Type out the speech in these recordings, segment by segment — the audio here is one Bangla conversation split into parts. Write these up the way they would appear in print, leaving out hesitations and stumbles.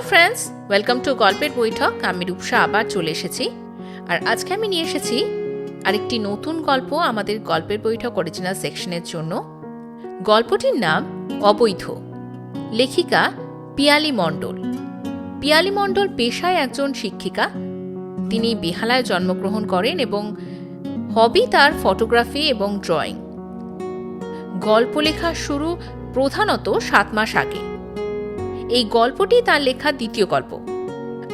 ফ্রেন্ডস, ওয়েলকাম টু গল্পের বৈঠক। আমি রূপসা আবার চলে এসেছি, আর আজকে আমি নিয়ে এসেছি আরেকটি নতুন গল্প আমাদের গল্পের বৈঠক অরিজিনাল সেকশনের জন্য। গল্পটির নাম অবৈধ। লেখিকা পিয়ালি মণ্ডল। পিয়ালি মণ্ডল পেশায় একজন শিক্ষিকা। তিনি বেহালায় জন্মগ্রহণ করেন এবং হবি তার ফটোগ্রাফি এবং ড্রয়িং। গল্প লেখা শুরু প্রধানত 7 মাস আগে। এই গল্পটি তার লেখা দ্বিতীয় গল্প।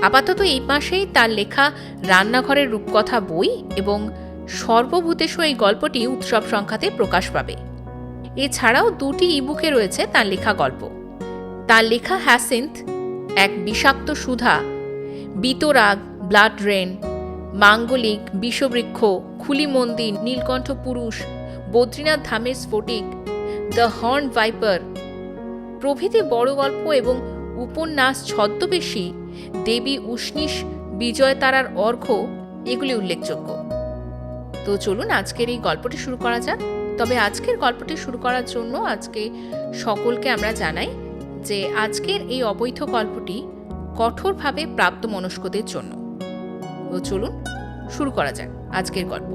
আপাতত এই মাসেই তার লেখা রান্নাঘরের রূপকথা বই এবং সর্বভূতেষু এই গল্পটি উৎসব সংখ্যাতে প্রকাশ পাবে। এছাড়াও 2টি ইবুকে রয়েছে তার লেখা গল্প। তার লেখা হ্যাসিন্থ, এক বিষাক্ত সুধা, বিতরাগ, ব্লাড রেন, মাঙ্গলিক, বিষবৃক্ষ, খুলি মন্দির, নীলকণ্ঠ পুরুষ, বদ্রীনাথ ধামের স্ফটিক, দ্য হর্ন ভাইপার প্রভৃতি বড় গল্প এবং উপন্যাস ছদ্মবেশী, দেবী উষ্ণিস, বিজয় তারার অর্ঘ্য এগুলি উল্লেখযোগ্য। তো চলুন আজকের এই গল্পটি শুরু করা যাক। তবে আজকের গল্পটি শুরু করার জন্য আজকে সকলকে আমরা জানাই যে আজকের এই অবৈধ গল্পটি কঠোরভাবে প্রাপ্তমনস্কদের জন্য। তো চলুন শুরু করা যাক আজকের গল্প।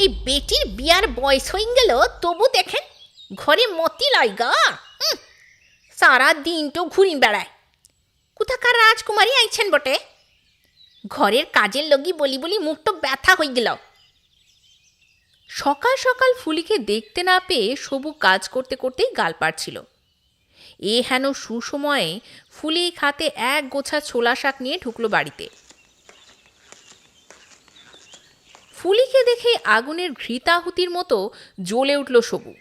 এই বেটির বিয়ার বয়স হয়ে গেল, তবু দেখেন ঘরে মতি লয় গা। সারা দিন তো ঘুরি বেড়ায়। কোথাকার রাজকুমারী আইছেন বটে। ঘরের কাজের লগি বলি বলি মুখটা ব্যথা হয়ে গেল। সকাল সকাল ফুলিকে দেখতে না পেয়ে সবু কাজ করতে করতেই গাল পাড়ছিল। এ হেন সুসময়ে ফুলি খাতে এক গোছা ছোলা শাক নিয়ে ঢুকলো বাড়িতে। ফুলিকে দেখে আগুনের ঘৃতাহুতির মতো জ্বলে উঠল সবু।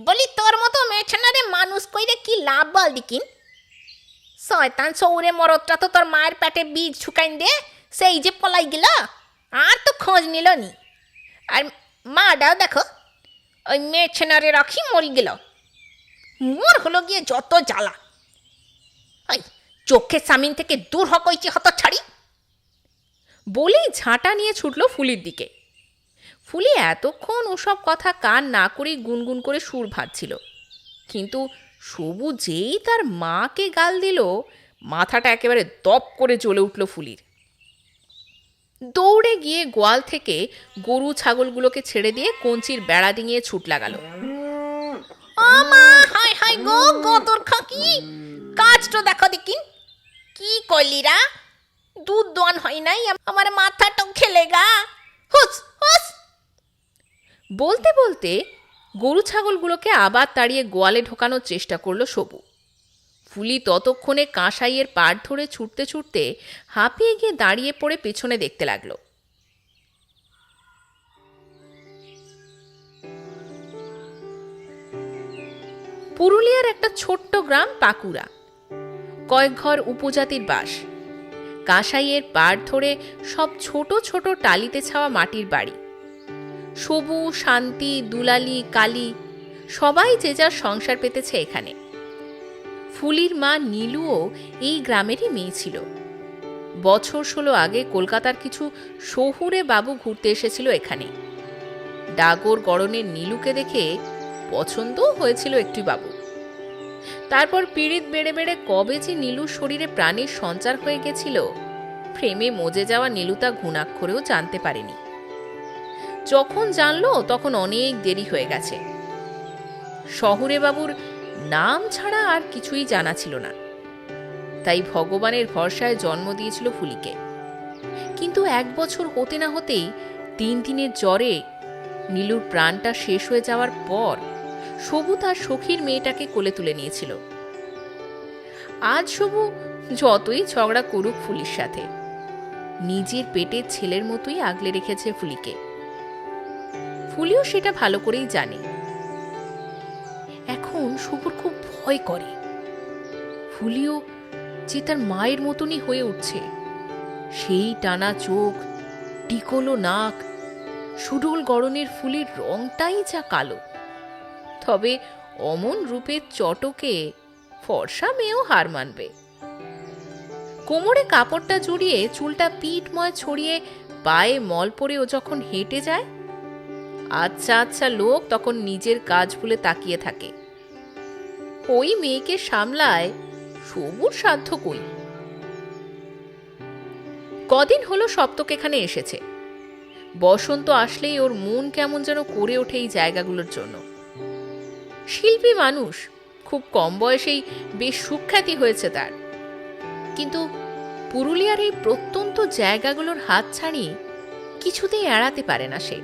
বলি তোর মতো মেছনারে মানুষ কইরে কি লাভ বল দিকিন। শয়তান সৌরে মরদটা তো তোর মায়ের পেটে বীজ শুকাইন দে সেই যে পলাই গেল, আর তো খোঁজ নিল নি। আর মাটাও দেখো ওই মেছনারে রাখি মরি গেল। মোর হলো গিয়ে যত জ্বালা। ওই চোখের সামিন থেকে দূর হকইছি হত ছাড়ি। বলেই ঝাঁটা নিয়ে ছুটল ফুলির দিকে। ফুলি এতক্ষণ ওসব কথা কান না করেই গুনগুন করে সুর ভাজছিল, কিন্তু সবু যেই তার মাকে গাল দিল, মাথাটা একেবারে দপ করে জ্বলে উঠল ফুলির। দৌড়ে গিয়ে গোয়াল থেকে গরু ছাগলগুলোকে ছেড়ে দিয়ে কঞ্চির বেড়া ডিঙিয়ে ছুট লাগালো। ও মা, হাই হাই গো গদর খাকি, কাজটা দেখো দেখিন। কি করলিরা? দুধ দোয়ান হয় নাই, আমার মাথাটাও খেলে গা। হুস হুস। বলতে বলতে গরু ছাগলগুলোকে আবার তাড়িয়ে গোয়ালে ঢোকানোর চেষ্টা করলো সবু। ফুলি ততক্ষণে কাঁসাইয়ের পাড় ধরে ছুটতে ছুটতে হাঁপিয়ে গিয়ে দাঁড়িয়ে পড়ে পেছনে দেখতে লাগলো। পুরুলিয়ার একটা ছোট্ট গ্রাম পাকুড়া। কয়েক ঘর উপজাতির বাস। কাঁসাইয়ের পাড় ধরে সব ছোট ছোট টালিতে ছাওয়া মাটির বাড়ি। সবু, শান্তি, দুলালি, কালী সবাই যে যার সংসার পেতেছে এখানে। ফুলির মা নীলুও এই গ্রামেরই মেয়ে ছিল। বছর 16 আগে কলকাতার কিছু শহুরে বাবু ঘুরতে এসেছিল এখানে। ডাগর গড়নের নীলুকে দেখে পছন্দও হয়েছিল একটি বাবু। তারপর পীড়িত বেড়ে বেড়ে কবে যে নীলুর শরীরে প্রাণের সঞ্চার হয়ে গেছিল, প্রেমে মজে যাওয়া নীলু তা ঘুণাক্ষরেও জানতে পারেনি। যখন জানলো তখন অনেক দেরি হয়ে গেছে। শহুরে বাবুর নাম ছাড়া আর কিছুই জানা ছিল না, তাই ভগবানের ভরসায় জন্ম দিয়েছিল ফুলিকে। কিন্তু 1 বছর হতে না হতেই 3 দিনের জ্বরে নীলুর প্রাণটা শেষ হয়ে যাওয়ার পর সবু তার সখীর মেয়েটাকে কোলে তুলে নিয়েছিল। আজ সবু যতই ঝগড়া করুক ফুলির সাথে, নিজের পেটের ছেলের মতোই আগলে রেখেছে ফুলিকে। ফুলিও সেটা ভালো করেই জানে। এখন সবুর খুব ভয় করে। ফুলিও যে তার মায়ের মতনই হয়ে উঠছে। সেই টানা চোখ, টিকলো নাক, সুডোল গড়নের ফুলির রংটাই যা কালো। তবে অমন রূপের চটকে ফর্সা মেয়েও হার মানবে। কোমরে কাপড়টা জড়িয়ে চুলটা পিঠময় ছড়িয়ে পায়ে মল পরে ও যখন হেঁটে যায়, আচ্ছা আচ্ছা লোক তখন নিজের কাজ ভুলে তাকিয়ে থাকে। ওই মেয়েকে সামলায় সবুর সাধ্য কই। কদিন হলো সপ্তক এখানে এসেছে। বসন্ত আসলেই ওর মন কেমন যেন করে ওঠে এই জায়গাগুলোর জন্য। শিল্পী মানুষ, খুব কম বয়সেই বেশ সুখ্যাতি হয়েছে তার, কিন্তু পুরুলিয়ার এই প্রত্যন্ত জায়গাগুলোর হাত ছাড়িয়ে কিছুতেই এড়াতে পারে না সে।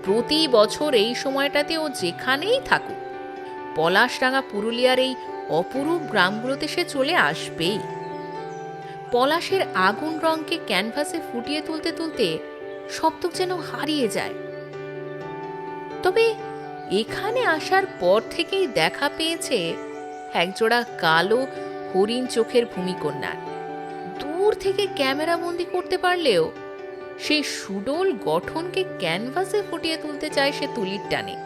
প্রতি বছর এই সময়টাতে ও যেখানেই থাকুক, পলাশডাঙ্গা পুরুলিয়ার এই অপরূপ গ্রামগুলোতে সে চলে আসবেই। পলাশের আগুন রঙকে ক্যানভাসে ফুটিয়ে তুলতে তুলতে সপ্তক যেন হারিয়ে যায়। তবে এখানে আসার পর থেকেই দেখা পেয়েছে একজোড়া কালো হরিণ চোখের ভূমিকন্যার। দূর থেকে ক্যামেরা বন্দি করতে পারলেও সেই সুডোল গঠনকে ক্যানভাসে ফুটিয়ে তুলতে চায় সে তুলির টানে।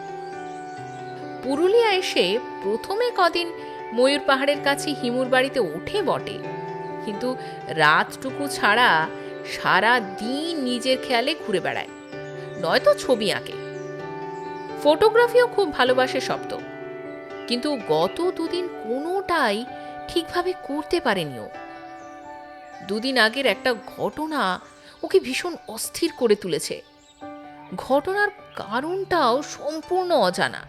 পুরুলিয়া এসে প্রথমে কদিন ময়ূর পাহাড়ের কাছে হিমুর বাড়িতে ওঠে বটে, কিন্তু রাতটুকু ছাড়া সারা দিন নিজের খেয়ালে ঘুরে বেড়ায়, নয়তো ছবি আঁকে। ফটোগ্রাফিও খুব ভালোবাসে সপ্তক, কিন্তু গত দুদিন কোনোটাই ঠিকভাবে করতে পারেনি ও। দুদিন আগের একটা ঘটনা ওকে ভীষণ অস্থির করে তুলেছে। ঘটনার কারণটাও সম্পূর্ণ অজানা।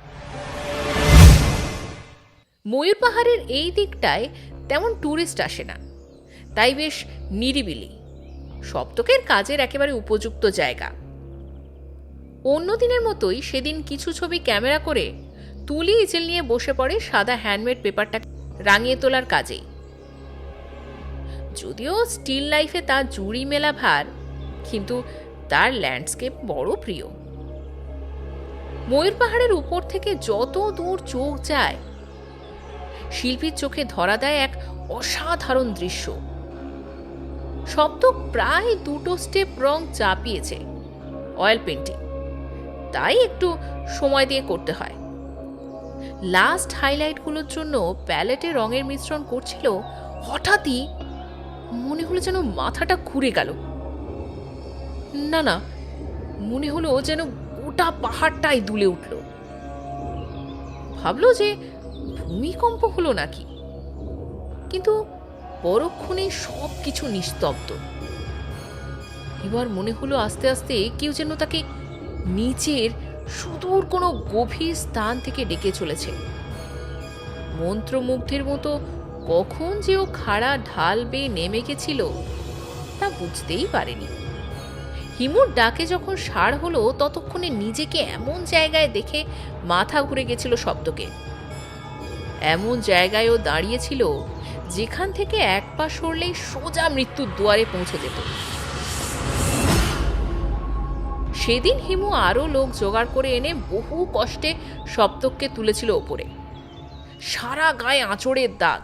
ময়ূর পাহাড়ের এই দিকটায় তেমন ট্যুরিস্ট আসে না, তাই বেশ নিরিবিলি, সপ্তকের কাজের একেবারে উপযুক্ত জায়গা। অন্য দিনের মতোই সেদিন কিছু ছবি ক্যামেরা করে তুলি ইজেল নিয়ে বসে পড়ে সাদা হ্যান্ডমেড পেপারটা রাঙিয়ে তোলার কাজেই। যদিও স্টিল লাইফে তার জুড়ি মেলা ভার, কিন্তু তার ল্যান্ডস্কেপ বড় প্রিয়। ময়ূর পাহাড়ের উপর থেকে যত দূর চোখ যায়, শিল্পীর চোখে ধরা দেয় এক অসাধারণ দৃশ্য। সপ্তক প্রায় 2 স্টেপ রং চাপিয়েছে, অয়েল পেন্টিং, তাই একটু সময় দিয়ে করতে হয়। লাস্ট হাইলাইটগুলোর জন্য প্যালেটে রঙের মিশ্রণ করছিল, হঠাৎই মনে হলো যেন মাথাটা ঘুরে গেল। না না, মনে হলো যেন গোটা পাহাড়টাই দুলে উঠল। ভাবলো যে ভূমিকম্প হলো নাকি, কিন্তু পরক্ষণে সব কিছু নিস্তব্ধ। এবার মনে হলো আস্তে আস্তে কেউ যেন তাকে নিচের সুদূর কোনো গভীর স্থান থেকে ডেকে চলেছে। মন্ত্রমুগ্ধের মতো কখন যে ও খাড়া ঢাল বেয়ে নেমে গেছিল তা বুঝতেই পারেনি। হিমুর ডাকে যখন সাড় হলো, ততক্ষণে নিজেকে এমন জায়গায় দেখে মাথা ঘুরে গেছিল সপ্তকে। এমন জায়গায় ও দাঁড়িয়েছিল যেখান থেকে এক পা সরলেই সোজা মৃত্যুর দুয়ারে পৌঁছে যেত। সেদিন হিমু আরো লোক জোগাড় করে এনে বহু কষ্টে সপ্তককে তুলেছিল ওপরে। সারা গায়ে আঁচড়ের দাগ,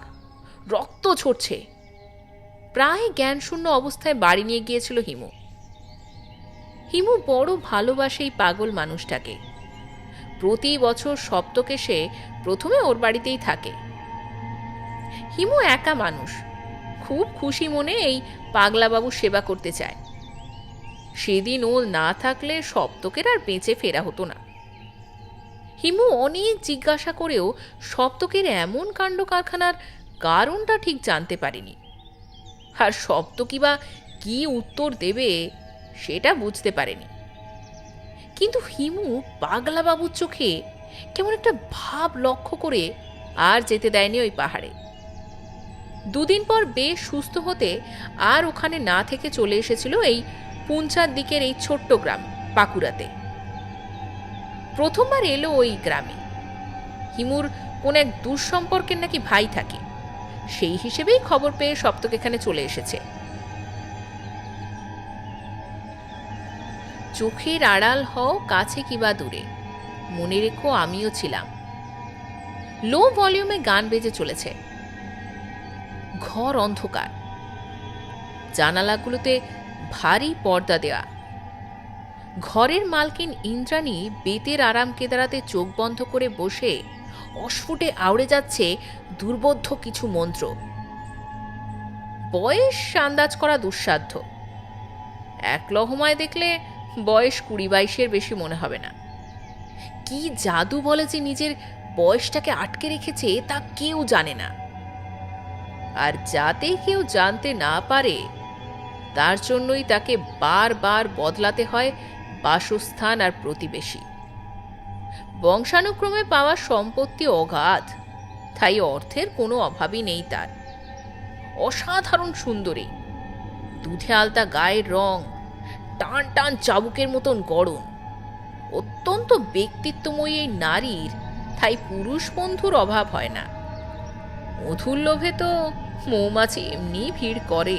রক্ত ঝরছে। প্রায় জ্ঞানশূন্য অবস্থায় বাড়ি নিয়ে গিয়েছিল হিমু। হিমু বড় ভালোবাসে এই পাগল মানুষটাকে। প্রতি বছর সপ্তক এসে প্রথমে ওর বাড়িতেই থাকে। হিমু একা মানুষ, খুব খুশি মনে এই পাগলাবাবুর সেবা করতে চায়। সেদিন ও না থাকলে সপ্তকের আর বেঁচে ফেরা হতো না। হিমু অনেক জিজ্ঞাসা করেও সপ্তকের এমন কাণ্ড কারখানার কারণটা ঠিক জানতে পারেনি। আর সপ্তকই বা কি উত্তর দেবে সেটা বুঝতে পারেনি। কিন্তু হিমু পাগলাবাবুর চোখে কেমন একটা ভাব লক্ষ্য করে আর যেতে দেয়নি ওই পাহাড়ে। দুদিন পর বেশ সুস্থ হতে আর ওখানে না থেকে চলে এসেছিল এই পুঞ্চার দিকের এই ছোট্ট গ্রাম পাকুড়াতে। প্রথমবার এলো ওই গ্রামে। হিমুর কোন এক দুঃসম্পর্কের নাকি ভাই থাকে, সেই হিসেবেই খবর পেয়ে সপ্তক এখানে চলে এসেছে। চোখের আড়াল হও কাছে কিবা দূরে, মনে রেখো আমিও ছিলাম। লো ভলিউমে গান বেজে চলেছে। ঘর অন্ধকার, জানালাগুলোতে ভারী পর্দা দেওয়া। ঘরের মালকিন ইন্দ্রাণী বেতের আরাম কেদারাতে চোখ বন্ধ করে বসে অস্ফুটে আওড়ে যাচ্ছে দুর্বোধ্য কিছু মন্ত্র। বয়স আন্দাজ করা দুঃসাধ্য। এক লহমায় দেখলে বয়স 20-22-এর বেশি মনে হবে না। কি জাদু বলে যে নিজের বয়সটাকে আটকে রেখেছে তা কেউ জানে না। আর যাতে কেউ জানতে না পারে তার জন্যই তাকে বারবার বদলাতে হয় বাসস্থান আর প্রতিবেশী। বংশানুক্রমে পাওয়া সম্পত্তি অগাধ, তাই অর্থের কোনো অভাবই নেই তার। অসাধারণ সুন্দরী, দুধে আলতা গায়ের রং, টান টান চাবুকের মতন গড়ন, অত্যন্ত ব্যক্তিত্বময়ী এই নারীর তাই পুরুষ বন্ধুর অভাব হয় না। মধুর লোভে তো মৌমাছি এমনি ভিড় করে,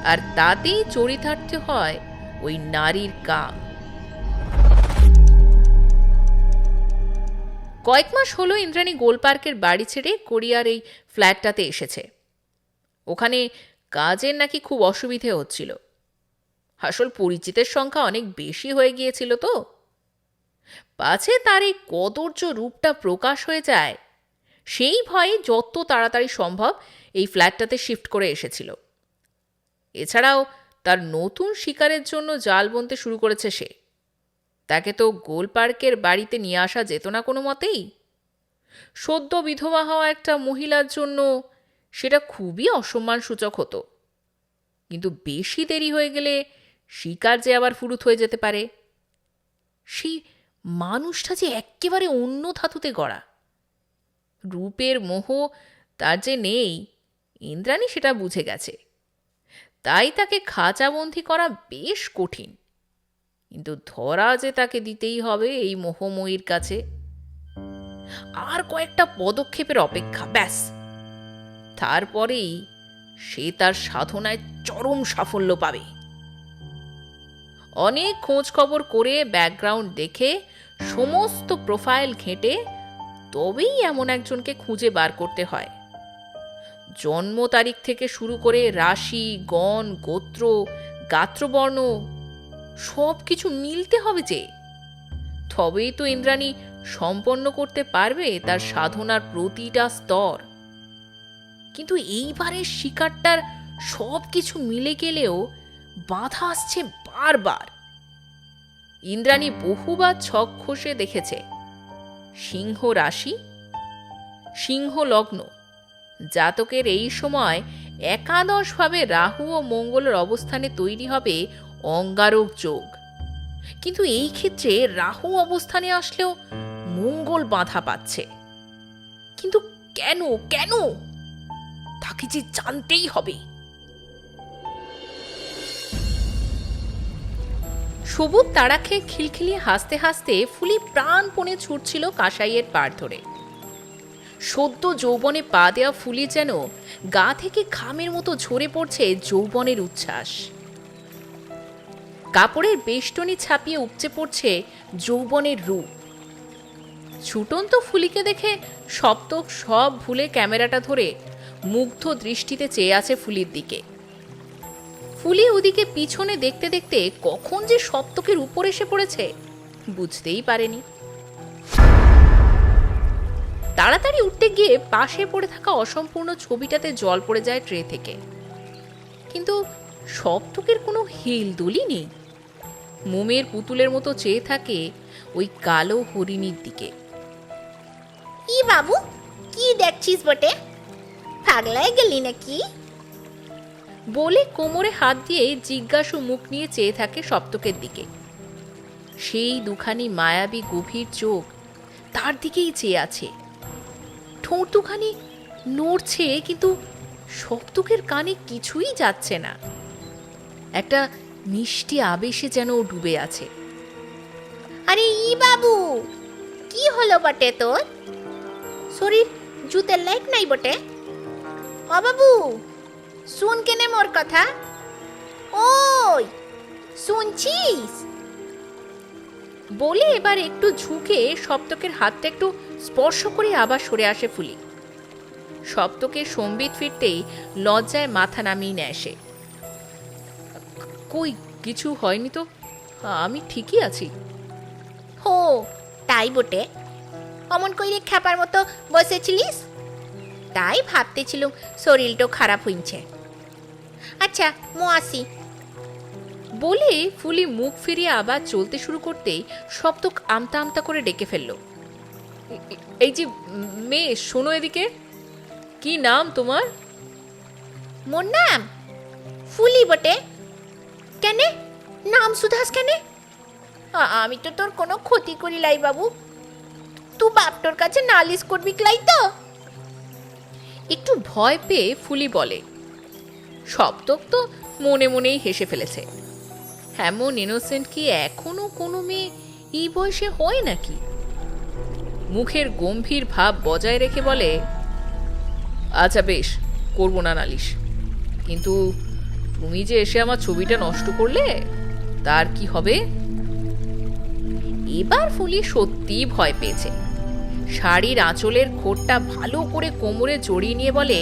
আর তাতেই চরিতার্থ হয় ওই নারীর কাম। কয়েক মাস হলো ইন্দ্রাণী গোলপার্কের বাড়ি ছেড়ে কোরিয়ার এই ফ্ল্যাটটাতে এসেছে। ওখানে কাজের নাকি খুব অসুবিধে হচ্ছিল। আসল পরিচিতের সংখ্যা অনেক বেশি হয়ে গিয়েছিল তো, পাছে তার এই কদর্য রূপটা প্রকাশ হয়ে যায় সেই ভয়ে যত তাড়াতাড়ি সম্ভব এই ফ্ল্যাটটাতে শিফট করে এসেছিল। এছাড়াও তার নতুন শিকারের জন্য জাল বুনতে শুরু করেছে সে। তাকে তো গোলপার্কের বাড়িতে নিয়ে আসা যেত না কোনো মতেই। সদ্য বিধবা হওয়া একটা মহিলার জন্য সেটা খুবই অসম্মানসূচক হতো। কিন্তু বেশি দেরি হয়ে গেলে শিকার যে আবার ফুরুত হয়ে যেতে পারে। সেই মানুষটা যে এক্কেবারে অন্য ধাতুতে গড়া। রূপের মোহ তার যে নেই, ইন্দ্রাণী সেটা বুঝে গেছে। তাই তাকে খাঁচাবন্দি করা বেশ কঠিন। কিন্তু ধরা যে তাকে দিতেই হবে এই মোহময়ীর কাছে। আর কয়েকটা পদক্ষেপের অপেক্ষা, ব্যাস। তারপরেই সে তার সাধনায় চরম সাফল্য পাবে। অনেক খোঁজ খবর করে, ব্যাকগ্রাউন্ড দেখে, সমস্ত প্রোফাইল ঘেঁটে তবেই এমন একজনকে খুঁজে বার করতে হয়। জন্ম তারিখ থেকে শুরু করে রাশি, গণ, গোত্র, গাত্রবর্ণ সব কিছু মিলতে হবে যে। তবেই তো ইন্দ্রাণী সম্পন্ন করতে পারবে তার সাধনার প্রতিটা স্তর। কিন্তু এইবারের শিকারটার সব কিছু মিলে গেলেও বাধা আসছে বারবার। ইন্দ্রাণী বহুবার ছক খসে দেখেছে। সিংহ রাশি, সিংহ লগ্ন, জাতকের এই সময় একাদশভাবে রাহু ও মঙ্গলের অবস্থানে তৈরি হবে অঙ্গারক যোগ। কিন্তু এই ক্ষেত্রে রাহু অবস্থানে আসলেও মঙ্গল বাধা পাচ্ছে। কিন্তু কেন কেন তাকে যে জানতেই হবে। সবুজ তাড়া খেয়ে খিলখিলিয়ে হাসতে হাসতে ফুলি প্রাণপণে ছুটছিল কাঁসাইয়ের পাড় ধরে। সদ্য যৌবনে পা দেওয়া ফুলি যেন গা থেকে ঘামের মতো ঝরে পড়ছে যৌবনের উচ্ছ্বাস। কাপড়ের বেষ্টনী ছাপিয়ে উপচে পড়ছে যৌবনের রূপ। ছুটন্ত ফুলিকে দেখে সপ্তক সব ভুলে ক্যামেরাটা ধরে মুগ্ধ দৃষ্টিতে চেয়ে আছে ফুলির দিকে। ফুলি ওদিকে পিছনে দেখতে দেখতে কখন যে সপ্তকের উপর এসে পড়েছে বুঝতেই পারেনি। তাড়াতাড়ি উঠতে গিয়ে পাশে পড়ে থাকা অসম্পূর্ণ ছবিটাতে জল পড়ে যায় ট্রে থেকে। কিন্তু সপ্তকের কোনো হেলদোলই নেই। মোমের পুতুলের মতো চেয়ে থাকে ওই কালো হরিণীর দিকে। ই বাবু, কি দেখছিস বটে? পাগলায় গেলি নাকি? বলে কোমরে হাত দিয়ে জিজ্ঞাসু মুখ নিয়ে চেয়ে থাকে সপ্তকের দিকে। সেই দুখানি মায়াবী গভীর চোখ তার দিকেই চেয়ে আছে। ঠোঁট দুখানি নড়ছে, কিন্তু সপ্তকের কানে কিছুই যাচ্ছে না। একটা মিষ্টি আবেশে যেন ডুবে আছে। আরে ই বাবু, কি হলো বটে তোর? শরীর জুতের লাইক নাই বটে? ও বাবু, শুন কেনে মোর কথা। ওই শুনছিস? বলে এবার একটু ঝুঁকে সপ্তকের হাতটা একটু স্পর্শ করে আবার সরে আসে ফুলি। সপ্তকের সম্বিত ফিরতেই লজ্জায় মাথা নামিয়ে নেয় সে। কই, কিছু হয়নি তো, আমি ঠিকই আছি। হো, তাই বটে? অমন কইরে খ্যাপার মতো বসেছিলিস, তাই ভাবতেছিলুম শরীরটা খারাপ হইছে। আচ্ছা, মো আসি। বলে ফুলি মুখ ফিরিয়ে আবার চলতে শুরু করতেই শব্দক আমতা আমতা করে ডেকে ফেলল। এই যে মেয়ে, শোনো এদিকে। কি নাম তোমার? মোর নাম ফুলি বটে। কেনে নাম সুধাস কেনে? আমি তো তোর কোনো ক্ষতি করি লাই বাবু। তুই বাপটোর কাছে নালিশ করবি ক্লাই তো? একটু ভয় পেয়ে ফুলি বলে। শব্দক তো মনে মনেই হেসে ফেলেছে। এমন ইনোসেন্ট কি এখনো কোনো মেয়ে এই বয়সে হয় নাকি? মুখের গম্ভীর ভাব বজায় রেখে বলে, আচ্ছা বেশ, করবো না নালিশ, কিন্তু তুমি যে এসে আমার ছবিটা নষ্ট করলে, তার কি হবে? এবার ফুলি সত্যি ভয় পেয়েছে। শাড়ির আঁচলের খোঁটটা ভালো করে কোমরে জড়িয়ে নিয়ে বলে,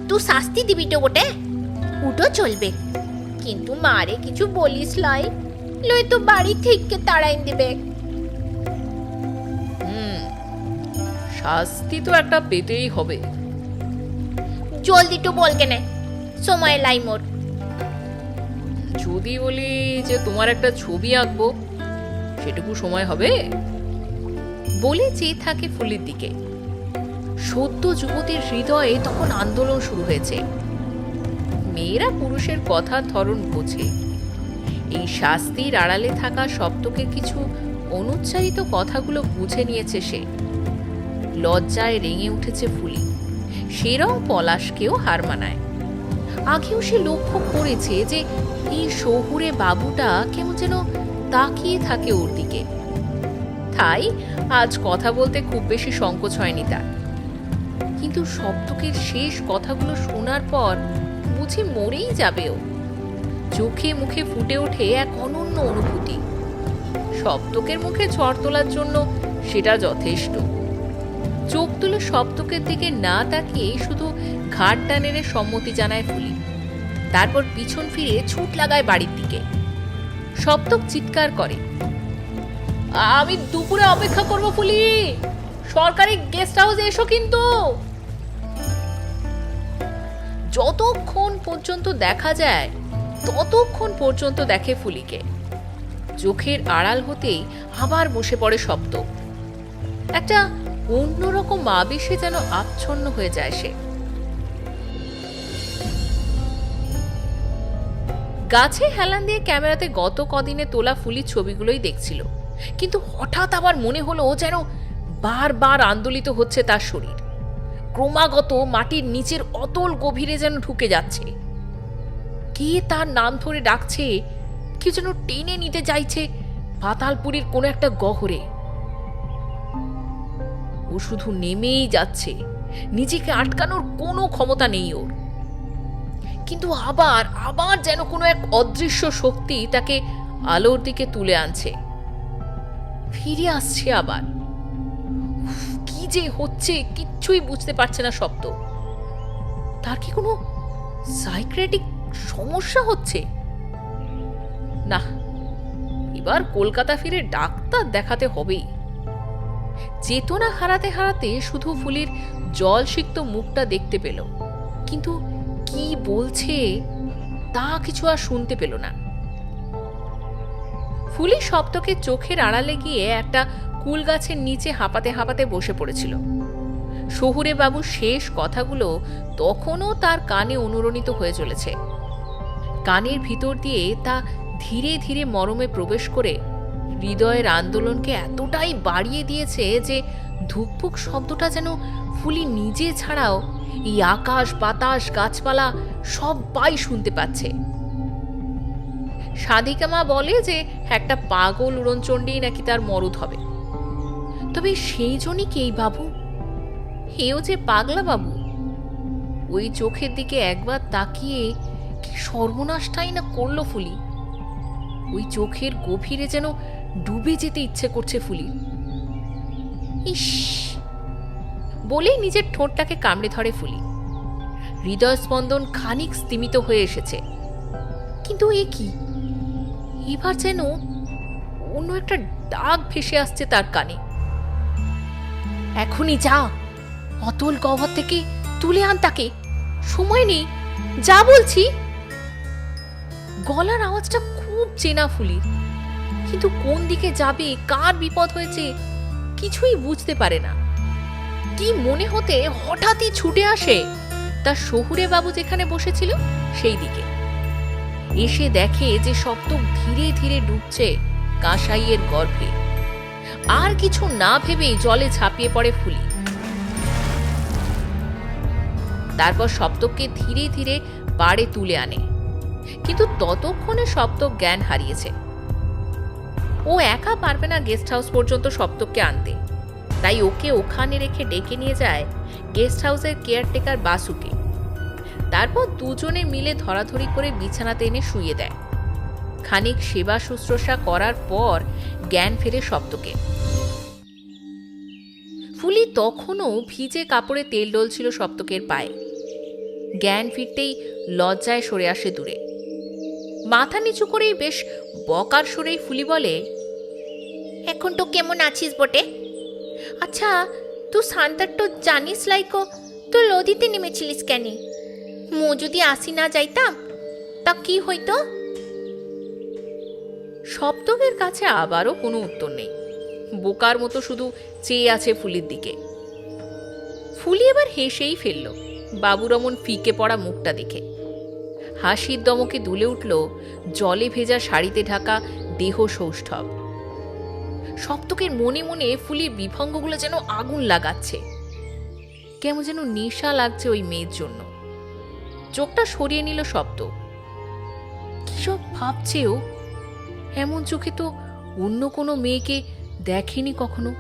তুই শাস্তি দিবি তো বটে, উঠো চলবে, কিন্তু মারে কিছু বলিস লাই, লই তো বাড়ি থেকে তাড়াইন দিবে। শাস্তি তো একটা পেতেই হবে। জলদি তো বল কেনে, সময় লাই মোর। যদি বলি যে তোমার একটা ছবি আঁকবো, সেটুকু সময় হবে? বলে চেয়ে থাকে ফুলির দিকে। সদ্য যুবতীর হৃদয়ে তখন আন্দোলন শুরু হয়েছে। মেয়েরা পুরুষের কথার ধরন বোঝে। এই শাস্তির আড়ালে থাকা শব্দকে কিছু অনুচ্চারিত কথাগুলো বুঝে নিয়েছে সে। লজ্জায় রেঙে উঠেছে ফুলি। সেরম পলাশকেও হার মানায়। আগেও সে লক্ষ্য করেছে যে এই শহুরে বাবুটা কেমন যেন তাকিয়ে থাকে ওর দিকে। তাই আজ কথা বলতে খুব বেশি সংকোচ হয়নি তার। কিন্তু শব্দকের শেষ কথাগুলো শোনার পর বুঝি মরেই যাবে ও। চোখে মুখে ফুটে ওঠে এক অনন্য অনুভূতি। শব্দকের মুখে ঝড় তোলার জন্য সেটা যথেষ্ট। চোখ তুলে শব্দকের দিকে না তাকিয়ে শুধু ঘাড়টা নেড়ে সম্মতি জানায় ফুলি। তারপর পিছন ফিরে ছুট লাগায় বাড়ির দিকে। শব্দক চিৎকার করে, আমি দুপুরে অপেক্ষা করব ফুলি, সরকারি গেস্ট হাউসে এসো কিন্তু। যতক্ষণ পর্যন্ত দেখা যায় ততক্ষণ পর্যন্ত দেখে ফুলিকে। চোখের আড়াল হতেই আবার বসে পড়ে শব্দ। একটা অন্যরকম আবেশে যেন আচ্ছন্ন হয়ে যায় সে। গাছে হেলান দিয়ে ক্যামেরাতে গত কদিনে তোলা ফুলির ছবিগুলোই দেখছিল, কিন্তু হঠাৎ আবার মনে হলো ও যেন বারবার আন্দোলিত হচ্ছে তার শরীর। ক্রমাগত মাটির নিচের অতল গভীরে যেন ঢুকে যাচ্ছে। কে তার নাম ধরে ডাকছে, কি যেন টেনে নিতে চাইছে পাতালপুরীর কোনো একটা গহরে। ও শুধু নেমেই যাচ্ছে, নিজেকে আটকানোর কোনো ক্ষমতা নেই ওর। কিন্তু আবার আবার যেন কোনো এক অদৃশ্য শক্তি তাকে আলোর দিকে তুলে আনছে, ফিরে আসছে আবার। কি যে হচ্ছে কিচ্ছুই বুঝতে পারছে না শব্দ। তার কি কোনো সাইকিয়াট্রিক সমস্যা হচ্ছে? না, এবার কলকাতা ফিরে ডাক্তার দেখাতে হবেই। চেতনা হারাতে হারাতে শুধু ফুলির জলসিক্ত মুখটা দেখতে পেল, কিন্তু কি বলছে তা কিছু আর শুনতে পেল না। ফুলি শব্দকে চোখের আড়ালে গিয়ে একটা কুল গাছের নিচে হাঁপাতে হাঁপাতে বসে পড়েছিল। শহুরে বাবুর শেষ কথাগুলো তখনও তার কানে অনুরণিত হয়ে চলেছে। কানের ভিতর দিয়ে তা ধীরে ধীরে মরমে প্রবেশ করে হৃদয়ের আন্দোলনকে এতটাই বাড়িয়ে দিয়েছে যে ধুকপুক শব্দটা যেন ফুলি নিজে ছাড়াও এই আকাশ বাতাস গাছপালা সবাই শুনতে পাচ্ছে। সাধিকা মা বলে যে একটা পাগল উড়নচণ্ডী নাকি তার মরদ হবে। তবে সেই জনই কে এই বাবু? হেও যে পাগলা বাবু। ওই চোখের দিকে একবার তাকিয়ে কি সর্বনাশটাই না করলো ফুলি। ওই চোখের গভীরে যেন ডুবে যেতে ইচ্ছে করছে ফুলি। ইস বলেই নিজের ঠোঁটটাকে কামড়ে ধরে ফুলি। হৃদয় স্পন্দন খানিক স্তিমিত হয়ে এসেছে, কিন্তু এ কি? এবার যেন অন্য একটা ডাক ভেসে আসছে তার কানে। এখনই যা, অতল গহ্বর থেকে তুলে আন তাকে, সময় নেই, যা বলছি। গলার আওয়াজটা খুব চেনা ফুলির, কিন্তু কোন দিকে যাবে, কার বিপদ হয়েছে কিছুই বুঝতে পারে না। কি মনে হতে হঠাৎই ছুটে আসে তার শহুরে বাবু যেখানে বসেছিল সেই দিকে। এসে দেখে যে সপ্তক ধীরে ধীরে ডুবছে কাঁসাইয়ের গর্ভে। আর কিছু না ভেবেই জলে ঝাঁপিয়ে পড়ে ফুলি। তারপর সপ্তককে ধীরে ধীরে পাড়ে তুলে আনে, কিন্তু ততক্ষণে সপ্তক জ্ঞান হারিয়েছে। ও একা পারবে না গেস্ট হাউস পর্যন্ত সপ্তককে আনতে, তাই ওকে ওখানে রেখে ডেকে নিয়ে যায় গেস্ট হাউসের কেয়ারটেকার বাসুকে। তারপর দুজনে মিলে ধরাধরি করে বিছানাতে এনে শুইয়ে দেয়। খানিক সেবা শুশ্রূষা করার পর জ্ঞান ফেরে সপ্তকে। ফুলি তখনও ভিজে কাপড়ে তেল ডলছিল সপ্তকের পায়ে। জ্ঞান ফিরতেই লজ্জায় সরে আসে দূরে। মাথা নিচু করেই বেশ বকার সরেই ফুলি বলে, এখন তো কেমন আছিস বটে? আচ্ছা, তুই সান্তার তো জানিস লাইকো, তুই নদীতে নেমেছিলিস কেন? মু যদি আসি না যাইতাম তা কি হইতো? সপ্তকের কাছে আবারও কোনো উত্তর নেই। বোকার মতো শুধু চেয়ে আছে ফুলির দিকে। ফুলি এবার হেসেই ফেলল বাবুরমন ফিকে পড়া মুখটা দেখে। হাসির দমকে দুলে উঠল জলে ভেজা শাড়িতে ঢাকা দেহ সৌষ্ঠব। সপ্তকের মনে মনে ফুলির বিভঙ্গগুলো যেন আগুন লাগাচ্ছে। কেমন যেন নেশা লাগছে ওই মেয়ের জন্য। চোখটা সরিয়ে নিল সপ্তক। কিসব ভাবছে ও? এমন চোখে তো অন্য কোনো মেয়েকে দেখেনি কখনো।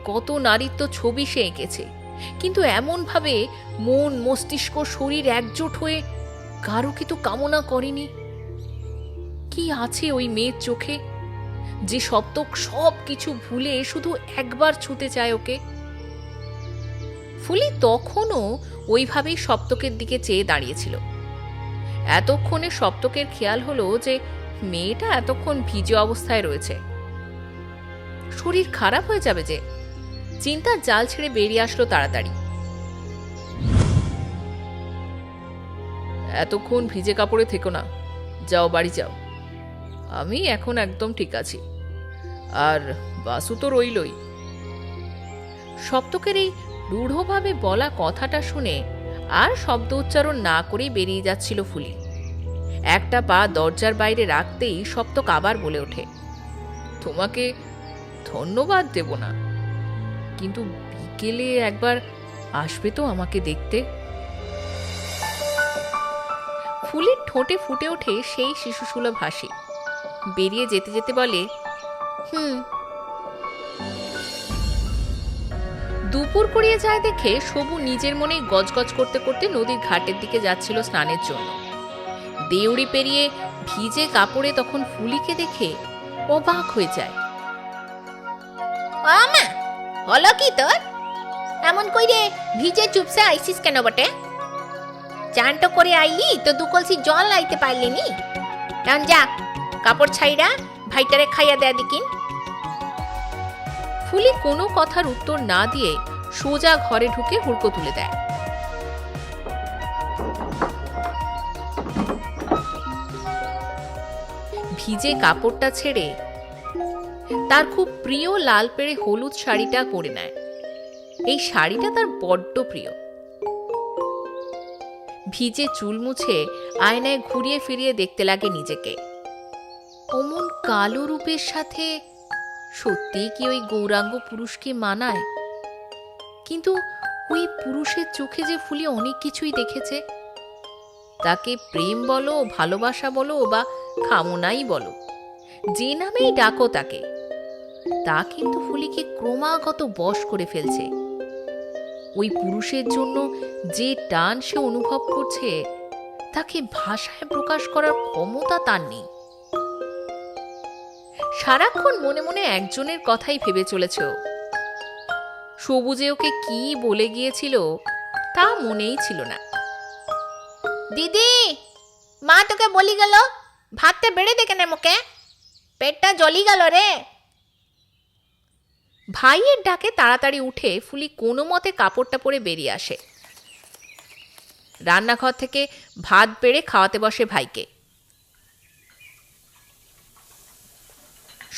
কত নারীত্ব ছবি সে এঁকেছে, কিন্তু এমন ভাবে মন, মস্তিষ্ক, শরীর একজোট হয়ে কারো কি তো কামনা করেনি। কি আছে ওই মেয়ের চোখে যে সপ্তক সব কিছু ভুলে শুধু একবার ছুঁতে চায় ওকে? ফুলি তখনও ওইভাবেই সপ্তকের দিকে চেয়ে দাঁড়িয়েছিল। এতক্ষণে সপ্তকের খেয়াল হলো যে মেয়েটা এতক্ষণ ভিজে অবস্থায় রয়েছে। শরীর খারাপ হয়ে যাবে যে। চিন্তার জাল ছেড়ে বেরিয়ে আসলো তাড়াতাড়ি। এতক্ষণ ভিজে কাপড়ে থেকো না, যাও বাড়ি যাও। আমি এখন একদম ঠিক আছি, আর বাসু তো রইলই। সপ্তকের এই রূঢ়ভাবে বলা কথাটা শুনে আর শব্দ উচ্চারণ না করেই বেরিয়ে যাচ্ছিল ফুলি। একটা পা দরজার বাইরে রাখতেই সপ্তক আবার বলে ওঠে, তোমাকে ধন্যবাদ দেব না, কিন্তু বিকেলে একবার আসবে তো আমাকে দেখতে? ফুলির ঠোঁটে ফুটে ওঠে সেই শিশুসুলভ হাসি। বেরিয়ে যেতে যেতে বলে, দুপুর গড়িয়ে যায় দেখে সবু নিজের মনেই গজগজ করতে করতে নদীর ঘাটের দিকে যাচ্ছিল স্নানের জন্য। দেউড়ি পেরিয়ে ভিজে কাপড়ে তখন ফুলিকে দেখে অবাক হয়ে যায়। ও মা, হলো কি তোর? এমন কইরে ভিজে চুপসে আইসিস কেন বটে? চান তো করে আইলি তো দু কলসি জল আইতে পারলি নি? ডান যা, কাপড় ছাইরা ভাইটারে খাইয়া দেয়া দিকিন। ফুলি কোনো কথার উত্তর না দিয়ে সোজা ঘরে ঢুকে হুড়কো তুলে দেয়। ভিজে কাপড়টা ছেড়ে তার খুব প্রিয় লাল পেড়ে হলুদ শাড়িটা পরে নেয়। এই শাড়িটা তার বড্ড প্রিয়। ভিজে চুল মুছে আয়নায় ঘুরিয়ে ফিরিয়ে দেখতে লাগে নিজেকে। অমন কালো রূপের সাথে সত্যি কি ওই গৌরাঙ্গ পুরুষকে মানায়? কিন্তু ওই পুরুষের চোখে যে ফুলি অনেক কিছুই দেখেছে। তাকে প্রেম বলো, ভালোবাসা বলো বা কামনাই বলো, যে নামেই ডাকো তাকে, তা কিন্তু ফুলিকে ক্রমাগত বশ করে ফেলছে। ওই পুরুষের জন্য যে টান সে অনুভব করছে তাকে ভাষায় প্রকাশ করার ক্ষমতা তার নেই। সারাক্ষণ মনে মনে একজনের কথাই ভেবে চলেছে ও। সবুজে ওকে কি বলে গিয়েছিল তা মনেই ছিল না। দিদি, মা তোকে বলি গেল ভাতটা বেড়ে দেখে নে মুখে, পেটটা জ্বলি গেল রে। ভাইয়ের ডাকে তাড়াতাড়ি উঠে ফুলি কোনো মতে কাপড়টা পরে বেরিয়ে আসে। রান্নাঘর থেকে ভাত বেড়ে খাওয়াতে বসে ভাইকে।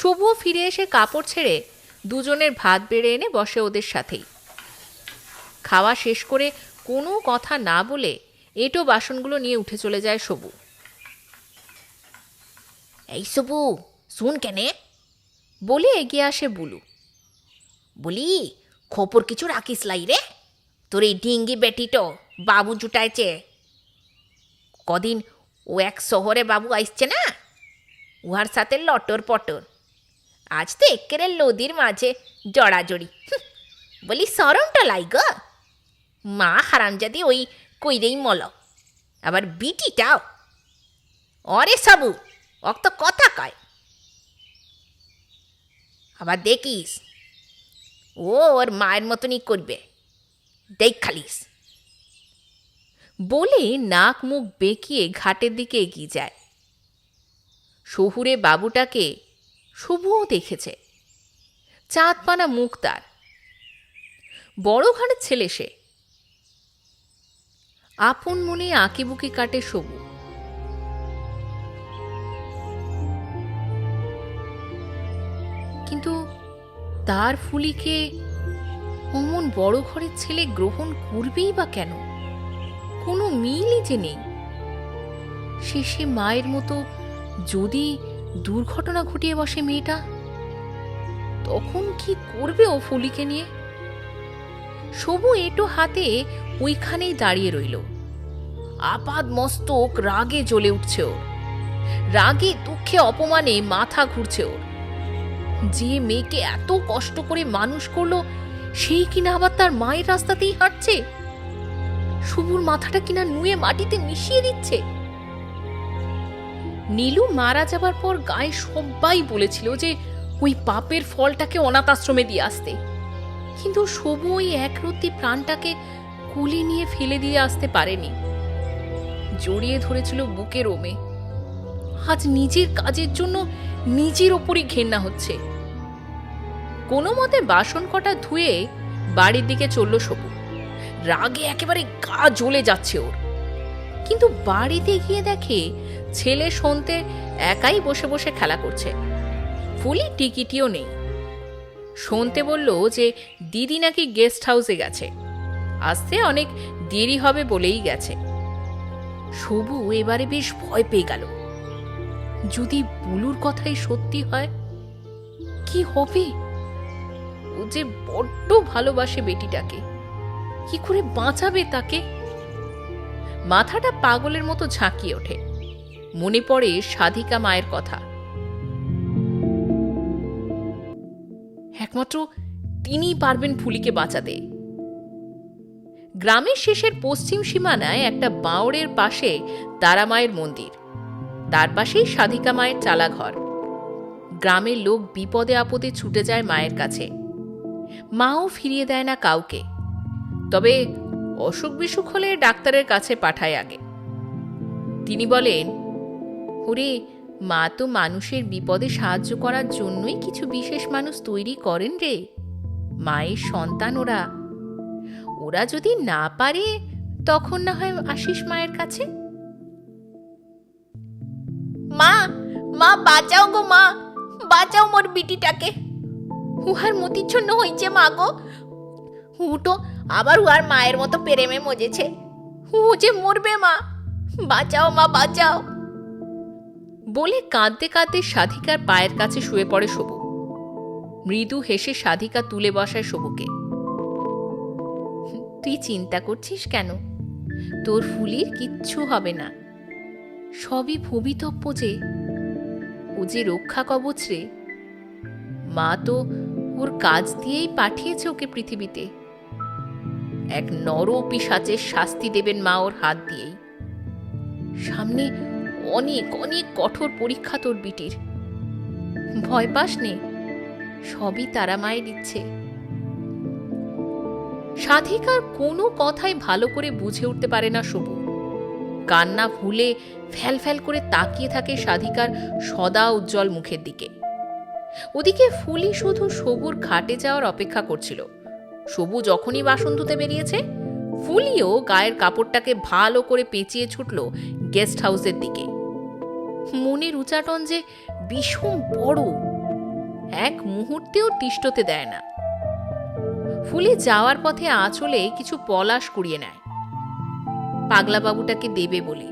শুভ ফিরে এসে কাপড় ছেড়ে দুজনের ভাত বেড়ে এনে বসে ওদের সাথেই। খাওয়া শেষ করে কোনো কথা না বলে এঁটো বাসনগুলো নিয়ে উঠে চলে যায় সবু। এই সবু, শুন কেনে বলে এগিয়ে আসে বুলু। বলি, খবর কিছু রাখিস লাই রে? তোর এই ডিঙ্গি বেটিটো বাবু জুটাইছে। কদিন ও এক শহরে বাবু আসছে না, উহার সাথে লটর পটর। আজ তো একেরে লদির মাঝে জড়াজড়ি। বলি সরমটা লাই গো। মা হারামজাদি ওই কইরেই মল, আবার বিটিটাও। অরে সাবু, অক্ত কথা কয়। আবার দেখিস ও ওর মায়ের মতনই করবে, দেখ খালিস। বলে নাক মুখ বেঁকিয়ে ঘাটের দিকে এগিয়ে যায়। শহুরে বাবুটাকে শুভও দেখেছে। চাঁদপানা মুখ তার, বড় ঘরের ছেলে সে। আপন মনে আঁকিবুকি কাটে সবু। কিন্তু তার ফুলিকে অমন বড় ঘরের ছেলে গ্রহণ করবেই বা কেন? কোনো মিলই যে নেই। শেষে মায়ের মতো যদি দুর্ঘটনা ঘটিয়ে বসে মেয়েটা, তখন কি করবে ও ফুলিকে নিয়ে? সবু এঁটো হাতে ওইখানেই দাঁড়িয়ে রইল। আপাদ মস্তক রাগে জ্বলে উঠছে ওর। রাগে দুঃখে অপমানে মাথা ঘুরছে ওর। যে মেয়েকে এত কষ্ট করে মানুষ করলো, সেই কিনা আবার তার মায়ের রাস্তাতেই হাঁটছে। শুভুর মাথাটা কিনা নুয়ে মাটিতে মিশিয়ে দিচ্ছে। নীলু মারা যাবার পর গায়ে সবাই বলেছিল যে ওই পাপের ফলটাকে অনাথ আশ্রমে দিয়ে আসতে, কিন্তু শুভ ওই একরত্তি প্রাণটাকে কুলে নিয়ে ফেলে দিয়ে আসতে পারেনি। জড়িয়ে ধরেছিল বুকের ওমে। আজ নিজের কাজের জন্য নিজের ওপরই ঘেন্না হচ্ছে। কোনো মতে বাসন কটা ধুয়ে বাড়ির দিকে চলল সবু। রাগে একেবারে গা জ্বলে যাচ্ছে ওর। কিন্তু বাড়িতে গিয়ে দেখে ছেলে সন্তে একাই বসে বসে খেলা করছে। ফুলি টিকিটিও নেই। সন্তে বলল যে দিদি নাকি গেস্ট হাউসে গেছে, আসতে অনেক দেরি হবে বলেই গেছে। সবু এবারে বেশ ভয় পেয়ে গেল। যদি বুলুর কথাই সত্যি হয়, কি হবে? ও যে বড্ড ভালোবাসে বেটিটাকে, কি করে বাঁচাবে তাকে? মাথাটা পাগলের মতো ঝাঁকিয়ে ওঠে। মনে পড়ে সাধিকা মায়ের কথা। একমাত্র তিনিই পারবেন ফুলিকে বাঁচাতে। গ্রামের শেষের পশ্চিম সীমানায় একটা বাঁওড়ের পাশে তারা মায়ের মন্দির, তার পাশেই সাধিকা মায়ের চালাঘর। গ্রামের লোক বিপদে আপদে ছুটে যায় মায়ের কাছে। মাও ফিরিয়ে দেয় না কাউকে, তবে অসুখ বিসুখ হলে ডাক্তারের কাছে পাঠায় আগে। তিনি বলেন, ওরে মা তো মানুষের বিপদে সাহায্য করার জন্যই কিছু বিশেষ মানুষ তৈরি করেন রে। মায়ের সন্তান ওরা, ওরা যদি না পারে তখন না হয় আসিস মায়ের কাছে। মা, মা বাঁচাও গো, মা বাঁচাও মোর বিটিটাকে। উহার মতিচ্ছন্ন হইছে মা গো। তো আবার উহার মায়ের মতো প্রেমে মজেছে। যে মরবে মা, বাঁচাও মা বাঁচাও। বলে কাঁদতে কাঁদতে সাধিকার পায়ের কাছে শুয়ে পড়ে সবু। মৃদু হেসে সাধিকা তুলে বসায় সবুকে। তুই চিন্তা করছিস কেন? তোর ফুলির কিচ্ছু হবে না, সবই ভবিতব্য যে। ও যে রক্ষা কবচ রে। মা তো ওর কাজ দিয়েই পাঠিয়েছে ওকে পৃথিবীতে। এক নর পিশাচের শাস্তি দেবেন মা ওর হাত দিয়েই। সামনে অনেক অনেক কঠোর পরীক্ষা তোর বিটির। ভয় পাস নে, সবই তারা মায়ের ইচ্ছে। সাধিকার কোনো কথাই ভালো করে বুঝে উঠতে পারে না সবু। কান্না ভুলে ফ্যাল ফ্যাল করে তাকিয়ে থাকে সাধিকার সদা উজ্জ্বল মুখের দিকে। ওদিকে ফুলি শুধু সবুর ঘাটে যাওয়ার অপেক্ষা করছিল। সবু যখনই বাসন ধুতে বেরিয়েছে, ফুলিও গায়ের কাপড়টাকে ভালো করে পেঁচিয়ে ছুটল গেস্ট হাউসের দিকে। মনের উচাটন যে ভীষণ বড়, এক মুহূর্তেও তিষ্ঠতে দেয় না। ফুলি যাওয়ার পথে আঁচলে কিছু পলাশ কুড়িয়ে নেয় পাগলাবাবুটাকে দেবে বলে।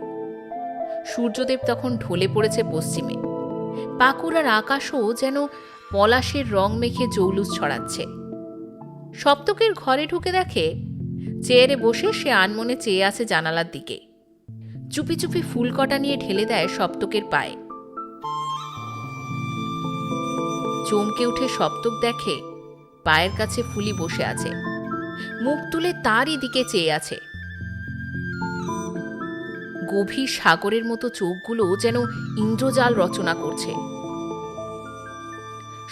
সূর্যদেব তখন ঢলে পড়েছে পশ্চিমে। পাকুড়ার আকাশও যেন পলাশের রং মেখে জৌলুস ছড়াচ্ছে। সপ্তকের ঘরে ঢুকে দেখে চেয়ারে বসে সে আনমনে চেয়ে আছে জানালার দিকে। চুপি চুপি ফুলকটা নিয়ে ঢেলে দেয় সপ্তকের পায়ে। চমকে উঠে সপ্তক দেখে পায়ের কাছে ফুলি বসে আছে, মুখ তুলে তারই দিকে চেয়ে আছে। গভীর সাগরের মতো চোখগুলো যেন ইন্দ্রজাল রচনা করছে।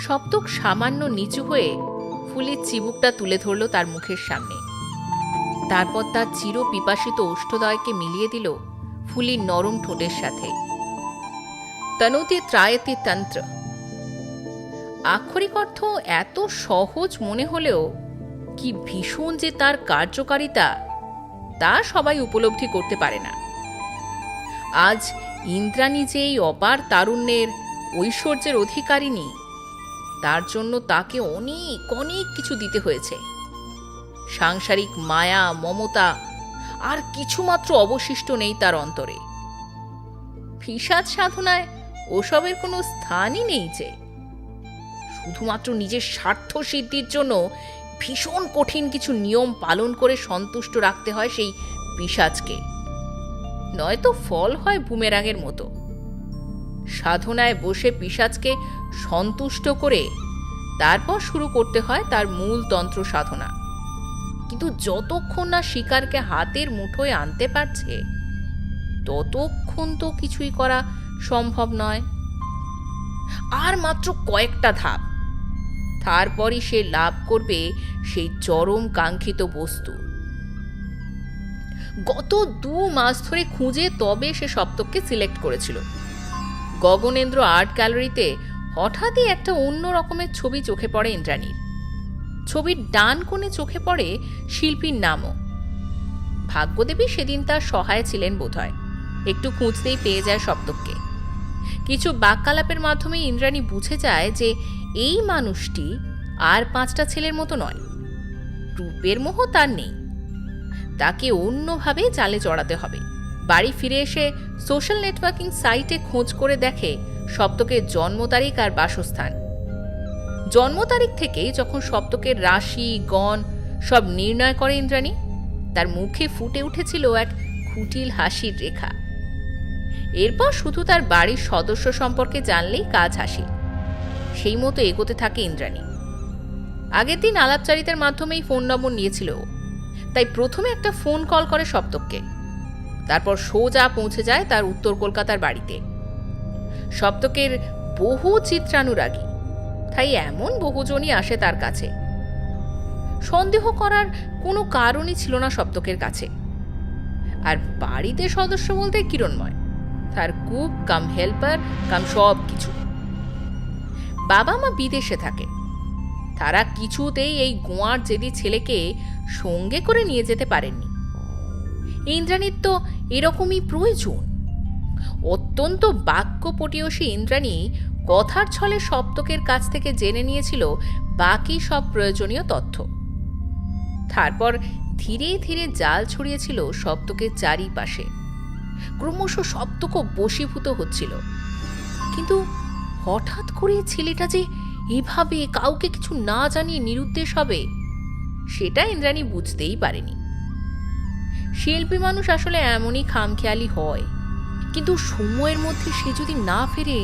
সপ্তক সামান্য নিচু হয়ে ফুলির চিবুকটা তুলে ধরল তার মুখের সামনে। তারপর তার চির পিপাসিত ওষ্ঠদয়কে মিলিয়ে দিল ফুলির নরম ঠোঁটের সাথে। তনুতে ত্রায়তে তন্ত্র আক্ষরিক অর্থ এত সহজ মনে হলেও কি ভীষণ যে তার কার্যকারিতা তা সবাই উপলব্ধি করতে পারে না। আজ ইন্দ্রাণী যে এই অপার তারুণ্যের ঐশ্বর্যের অধিকারিণী, তার জন্য তাকে অনেক অনেক কিছু দিতে হয়েছে। সাংসারিক মায়া মমতা আর কিছুমাত্র অবশিষ্ট নেই তার অন্তরে। ফিসাদ সাধনায় ওসবের কোনো স্থানই নেই যে। শুধুমাত্র নিজের স্বার্থ সিদ্ধির জন্য ভীষণ কঠিন কিছু নিয়ম পালন করে সন্তুষ্ট রাখতে হয় সেই পিশাচকে, নয়তো ফল হয় বুমেরাঙের মতো। সাধনায় বসে পিশাচকে সন্তুষ্ট করে তারপর শুরু করতে হয় তার মূল তন্ত্র সাধনা। কিন্তু যতক্ষণ না শিকারকে হাতের মুঠোয় আনতে পারছে ততক্ষণ তো কিছুই করা সম্ভব নয়। আর মাত্র কয়েকটা ধাপ, তারপরই সে লাভ করবে সেই চরম কাঙ্ক্ষিত বস্তু। গত 2 মাস ধরে খুঁজে তবে সে সপ্তককে সিলেক্ট করেছিল। গগনেন্দ্র আর্ট গ্যালারিতে হঠাৎই একটা অন্য রকমের ছবি চোখে পড়ে ইন্দ্রাণীর। ছবির ডান কোণে চোখে পড়ে শিল্পীর নামও। ভাগ্যদেবী সেদিন তার সহায় ছিলেন বোধহয়। একটু খুঁজতেই পেয়ে যায় সপ্তককে। কিছু বাক্যালাপের মাধ্যমে ইন্দ্রাণী বুঝে যায় যে এই মানুষটি আর 5টা ছেলের মতো নয়। রূপের মোহ তার নেই, তাকে অন্যভাবে জালে জড়াতে হবে। বাড়ি ফিরে এসে সোশ্যাল নেটওয়ার্কিং সাইটে খোঁজ করে দেখে সপ্তকের জন্ম তারিখ আর বাসস্থান। জন্ম তারিখ থেকে যখন সপ্তকের রাশি গণ সব নির্ণয় করে ইন্দ্রাণী, তার মুখে ফুটে উঠেছিল এক কুটিল হাসির রেখা। এরপর শুধু তার বাড়ির সদস্য সম্পর্কে জানলেই কাজ হাসি। সেই মতো এগোতে থাকে ইন্দ্রাণী। আগের দিন আলাপচারিতার মাধ্যমেই ফোন নম্বর নিয়েছিল, তাই প্রথমে একটা ফোন কল করে সপ্তককে। তারপর সোজা পৌঁছে যায় তার উত্তর কলকাতার বাড়িতে। সপ্তকের বহু চিত্রানুরাগী, তাই এমন বহুজনই আসে তার কাছে। সন্দেহ করার কোনো কারণই ছিল না সপ্তকের কাছে। আর বাড়িতে সদস্য বলতে কিরণময়, তার কুক কাম হেল্পার কাম সব কিছু। বাবা মা বিদেশে থাকে, তারা কিছুতেই এই গোয়ার জেদি ছেলেকে সঙ্গে করে নিয়ে যেতে পারেননি। ইন্দ্রাণীর তো এরকমই প্রয়োজন। অত্যন্ত বাক্যপটীয়সী ইন্দ্রাণী কথার ছলে সপ্তকের কাছ থেকে জেনে নিয়েছিল বাকি সব প্রয়োজনীয় তথ্য। তারপর ধীরে ধীরে জাল ছড়িয়েছিল সপ্তকের চারিপাশে। ক্রমশ সপ্তকও বশীভূত হচ্ছিল। কিন্তু হঠাৎ করে ছেলেটা যে এভাবে কাউকে কিছু না জানিয়ে নিরুদ্দেশ হবে, সেটা ইন্দ্রাণী বুঝতেই পারেনি। শিল্পী মানুষ আসলে এমনই খামখেয়ালি হয়। কিন্তু সময়ের মধ্যে সে যদি না ফেরে,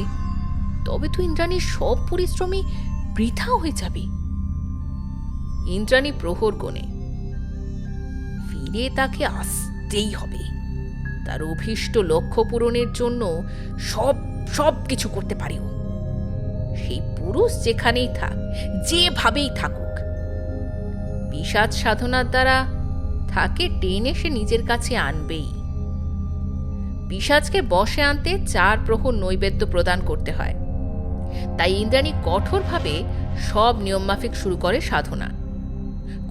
তবে তো ইন্দ্রাণীর সব পরিশ্রমই বৃথা হয়ে যাবে। ইন্দ্রাণী প্রহর গোনে, ফিরে তাকে আসতেই হবে। তার অভীষ্ট লক্ষ্য পূরণের জন্য সব সব কিছু করতে পারেও। সেই পুরুষ যেখানেই থাক, যেভাবেই থাকুক, পিশাচ সাধনার দ্বারা তাকে টেনে সে নিজের কাছে আনবেই। পিশাচকে বশে আনতে 4 প্রহর নৈবেদ্য প্রদান করতে হয়। তাই ইন্দ্রাণী কঠোরভাবে সব নিয়মমাফিক শুরু করে সাধনা।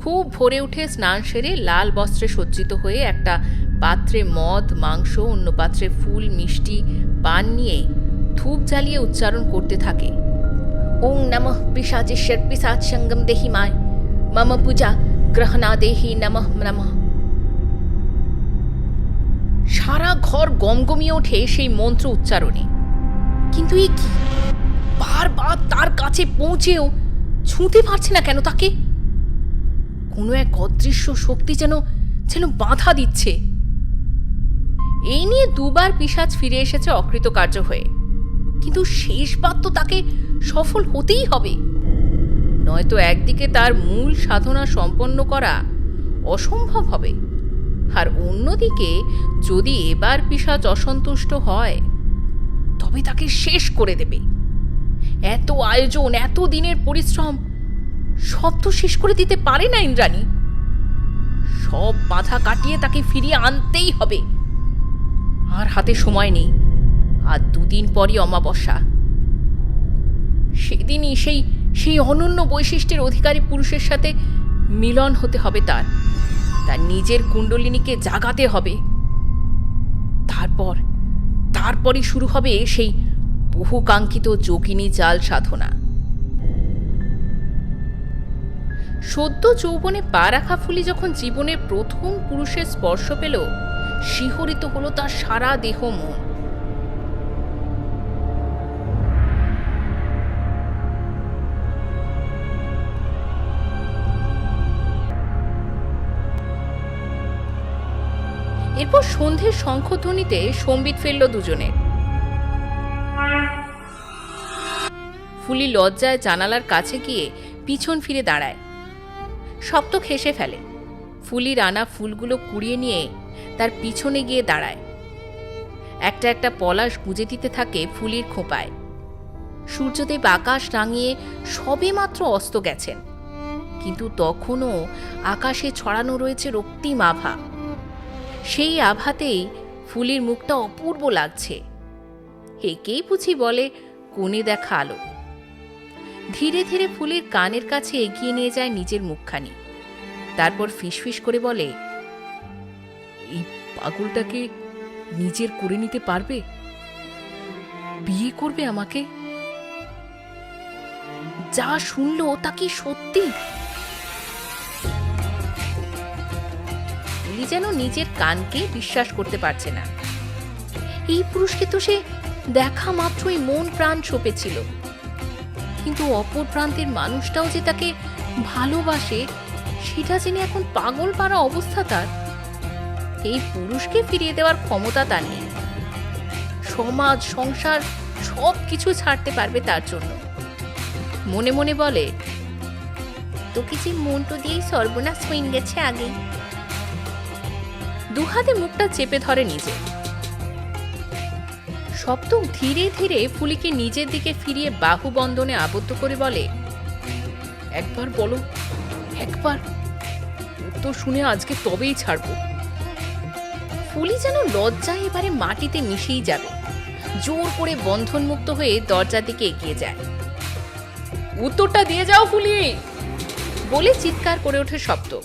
খুব ভোরে উঠে স্নান সেরে লাল বস্ত্রে সজ্জিত হয়ে একটা পাত্রে মদ মাংস, অন্য পাত্রে ফুল মিষ্টি পান নিয়ে ধূপ জ্বালিয়ে উচ্চারণ করতে থাকে, ওং নমঃ পিশাচেশ্বর পিশাচ সঙ্গম দেহি মায় মম পূজা গ্রহণা দেহি নমঃ নমঃ। সারা ঘর গমগমিয়ে ওঠে সেই মন্ত্র উচ্চারণে। কিন্তু এ কি, বারবার তার কাছে পৌঁছেও ছুঁতে পারছে না কেন তাকে? কোনো এক অদৃশ্য শক্তি যেন যেন বাধা দিচ্ছে। এই নিয়ে দুবার পিশাচ ফিরে এসেছে অকৃতকার্য হয়ে, কিন্তু শেষবার তো তাকে সফল হতেই হবে, নয়তো একদিকে তার মূল সাধনা সম্পন্ন করা অসম্ভব হবে, আর অন্যদিকে যদি এবার পিশাচ অসন্তুষ্ট হয় তবে তাকে শেষ করে দেবে। এত আয়োজন, এত দিনের পরিশ্রম সব তো শেষ করে দিতে পারে না ইন্দ্রাণী। সব বাধা কাটিয়ে তাকে ফিরিয়ে আনতেই হবে। আর হাতে সময় নেই, আর দুদিন পরই অমাবস্যা। সেদিনই সেই অনন্য বৈশিষ্ট্যের অধিকারী পুরুষের সাথে মিলন হতে হবে তার নিজের কুণ্ডলিনীকে জাগাতে হবে। তারপরই শুরু হবে সেই বহুকাঙ্ক্ষিত যোগিনী জাল সাধনা। সদ্য যৌবনে পা রাখা ফুলি যখন জীবনের প্রথম পুরুষের স্পর্শ পেল, শিহরিত হলো তার সারা দেহ মন। এরপর সন্ধ্যের শঙ্খধ্বনিতে সম্বিত ফেলল দুজনে। ফুলি লজ্জায় জানালার কাছে গিয়ে পিছন ফিরে দাঁড়ায়। সপ্তক হেসে ফেলে। ফুলির আনা ফুলগুলো কুড়িয়ে নিয়ে তার পিছনে গিয়ে দাঁড়ায়। একটা একটা পলাশ গুঁজে দিতে থাকে ফুলির খোঁপায়। সূর্যদেব আকাশ রাঙিয়ে সবে মাত্র অস্ত গেছেন, কিন্তু তখনও আকাশে ছড়ানো রয়েছে রক্তিম আভা। সেই আভাতেই ফুলির মুখটা অপূর্ব লাগছে। একেই বুঝি বলে কোণে দেখা আলো। ধীরে ধীরে ফুলির কানের কাছে এগিয়ে নিয়ে যায় নিজের মুখখানি। তারপর ফিসফিস করে বলে, এই পাগলটাকে নিজের করে নিতে পারবে? বিয়ে করবে আমাকে? যা শুনলো তা কি সত্যি? ফুলি যেন নিজের কানকে বিশ্বাস করতে পারছে না। এই পুরুষকে তো সে দেখা মাত্রই মন প্রাণ সঁপেছিল, কিন্তু অপর প্রান্তের মানুষটাও যে তাকে ভালোবাসে সেটা জেনে এখন পাগল পাড়া অবস্থা তার। এই পুরুষকে ফিরিয়ে দেওয়ার ক্ষমতা তার নেই। সমাজ, সংসার সব কিছু ছাড়তে পারবে তার জন্য। মনে মনে বলে, তোকে যে মনটো দিয়েই সর্বনাশ হয়ে গেছে আগেই। দুহাতে মুখটা চেপে ধরে নিজে। সপ্তক ধীরে ধীরে ফুলিকে নিজের দিকে ফিরিয়ে বাহু বন্ধনে আবদ্ধ করে বলে, একবার বলো, একবার। উত্তর শুনে আজকে তবেই ছাড়বো। ফুলি যেন লজ্জায় এবারে মাটিতে মিশেই যাবে। জোর করে বন্ধন মুক্ত হয়ে দরজার দিকে এগিয়ে যায়। উত্তরটা দিয়ে যাও ফুলি, বলে চিৎকার করে ওঠে সপ্তক।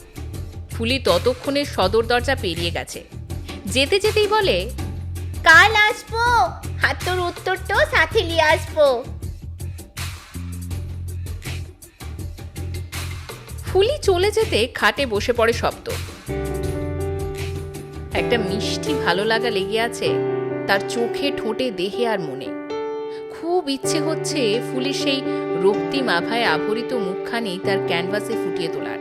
ফুলি ততক্ষণে সদর দরজা পেরিয়ে গেছে। যেতে যেতেই বলে, কাল আসবো, আর তোর উত্তরটাও সাথে নিয়ে আসবো। ফুলি চলে যেতে খাটে বসে পড়ে সপ্তক। একটা মিষ্টি ভালো লাগা লেগে আছে তার চোখে, ঠোঁটে, দেহে আর মনে। খুব ইচ্ছে হচ্ছে ফুলির সেই রক্তিম আভায় আভরিত মুখখানি তার ক্যানভাসে ফুটিয়ে তোলার।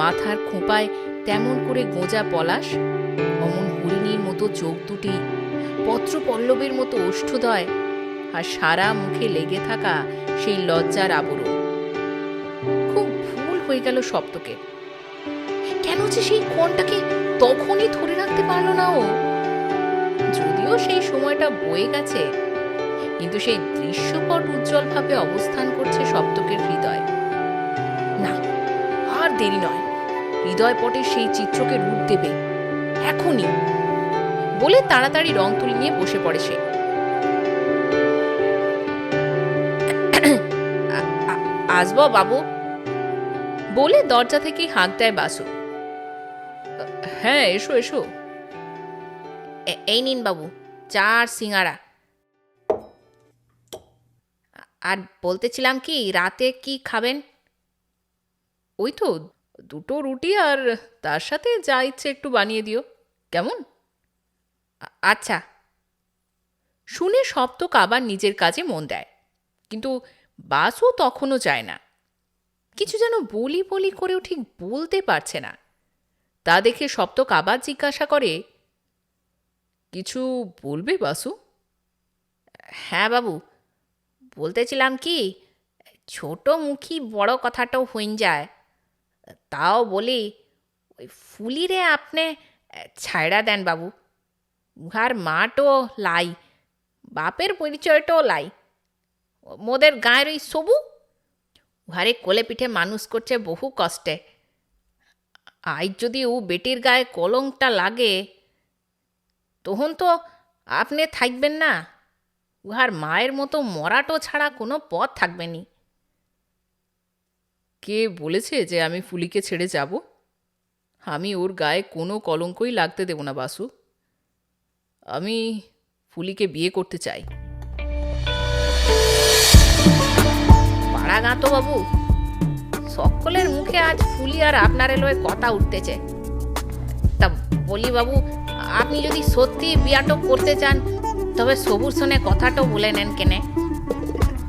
মাথার খোঁপায় তেমন করে গোঁজা পলাশ, অমন হরিণীর মতো চোখ দুটি, পত্র পল্লবের মতো ওষ্ঠদয়, আর সারা মুখে লেগে থাকা সেই লজ্জার আবরণ। খুব ভুল হয়ে গেল সপ্তকের। কেন যে সেই ক্ষণটাকে তখনই ধরে রাখতে পারল না ও? যদিও সেই সময়টা বয়ে গেছে, কিন্তু সেই দৃশ্যপট উজ্জ্বলভাবে অবস্থান করছে সপ্তকের হৃদয়। না, আর দেরি নয়, হৃদয় পটে সেই চিত্রকে রূপ দেবে এখনই, বলে তাড়াতাড়ি রং তুলি নিয়ে বসে পড়ে সে। আসবো বাবু, বলে দরজা থেকে হাঁক দেয় বাসু। হ্যাঁ, এসো এসো। এই নিন বাবু, চা আর সিঙ্গারা। আর বলতেছিলাম কি, রাতে কি খাবেন? ওই তো 2টো রুটি আর তার সাথে যা ইচ্ছে একটু বানিয়ে দিও, কেমন? আচ্ছা। শুনে সপ্তক আবার নিজের কাজে মন দেয়, কিন্তু বাসু তখনও যায় না। কিছু যেন বলি বলি করেও ঠিক বলতে পারছে না। তা দেখে সপ্তক আবার জিজ্ঞাসা করে, কিছু বলবে বাসু? হ্যাঁ বাবু, বলতেছিলাম কি, ছোট মুখী বড় কথাটাও হইন যায়। তাও বলি, ওই ফুলিরে আপনি ছাইড়া দেন বাবু। উহার মাটো লাই, বাপের পরিচয়টাও লাই। মোদের গাঁয়ের ওই সবু, উহারে কোলে পিঠে মানুষ করছে বহু কষ্টে। আজ যদি ও বেটির গায়ে কলঙ্কটা লাগে, তখন তো আপনি থাকবেন না। উহার মায়ের মতো মরাটো ছাড়া কোনো পথ থাকবে নি। কে বলেছে যে আমি ফুলিকে ছেড়ে যাব? আমি ওর গায়ে কোনো কলঙ্কই লাগতে দেব না বাসু। আমি ফুলিকে বিয়ে করতে চাই। পাড়া গাঁতো বাবু, সকলের মুখে আজ ফুলি আর আপনার এলোয় কথা উঠতেছে। তা বলি বাবু, আপনি যদি সত্যি বিয়াটো করতে চান, তবে সবুর সনে কথাটাও বলে নেন কেনে,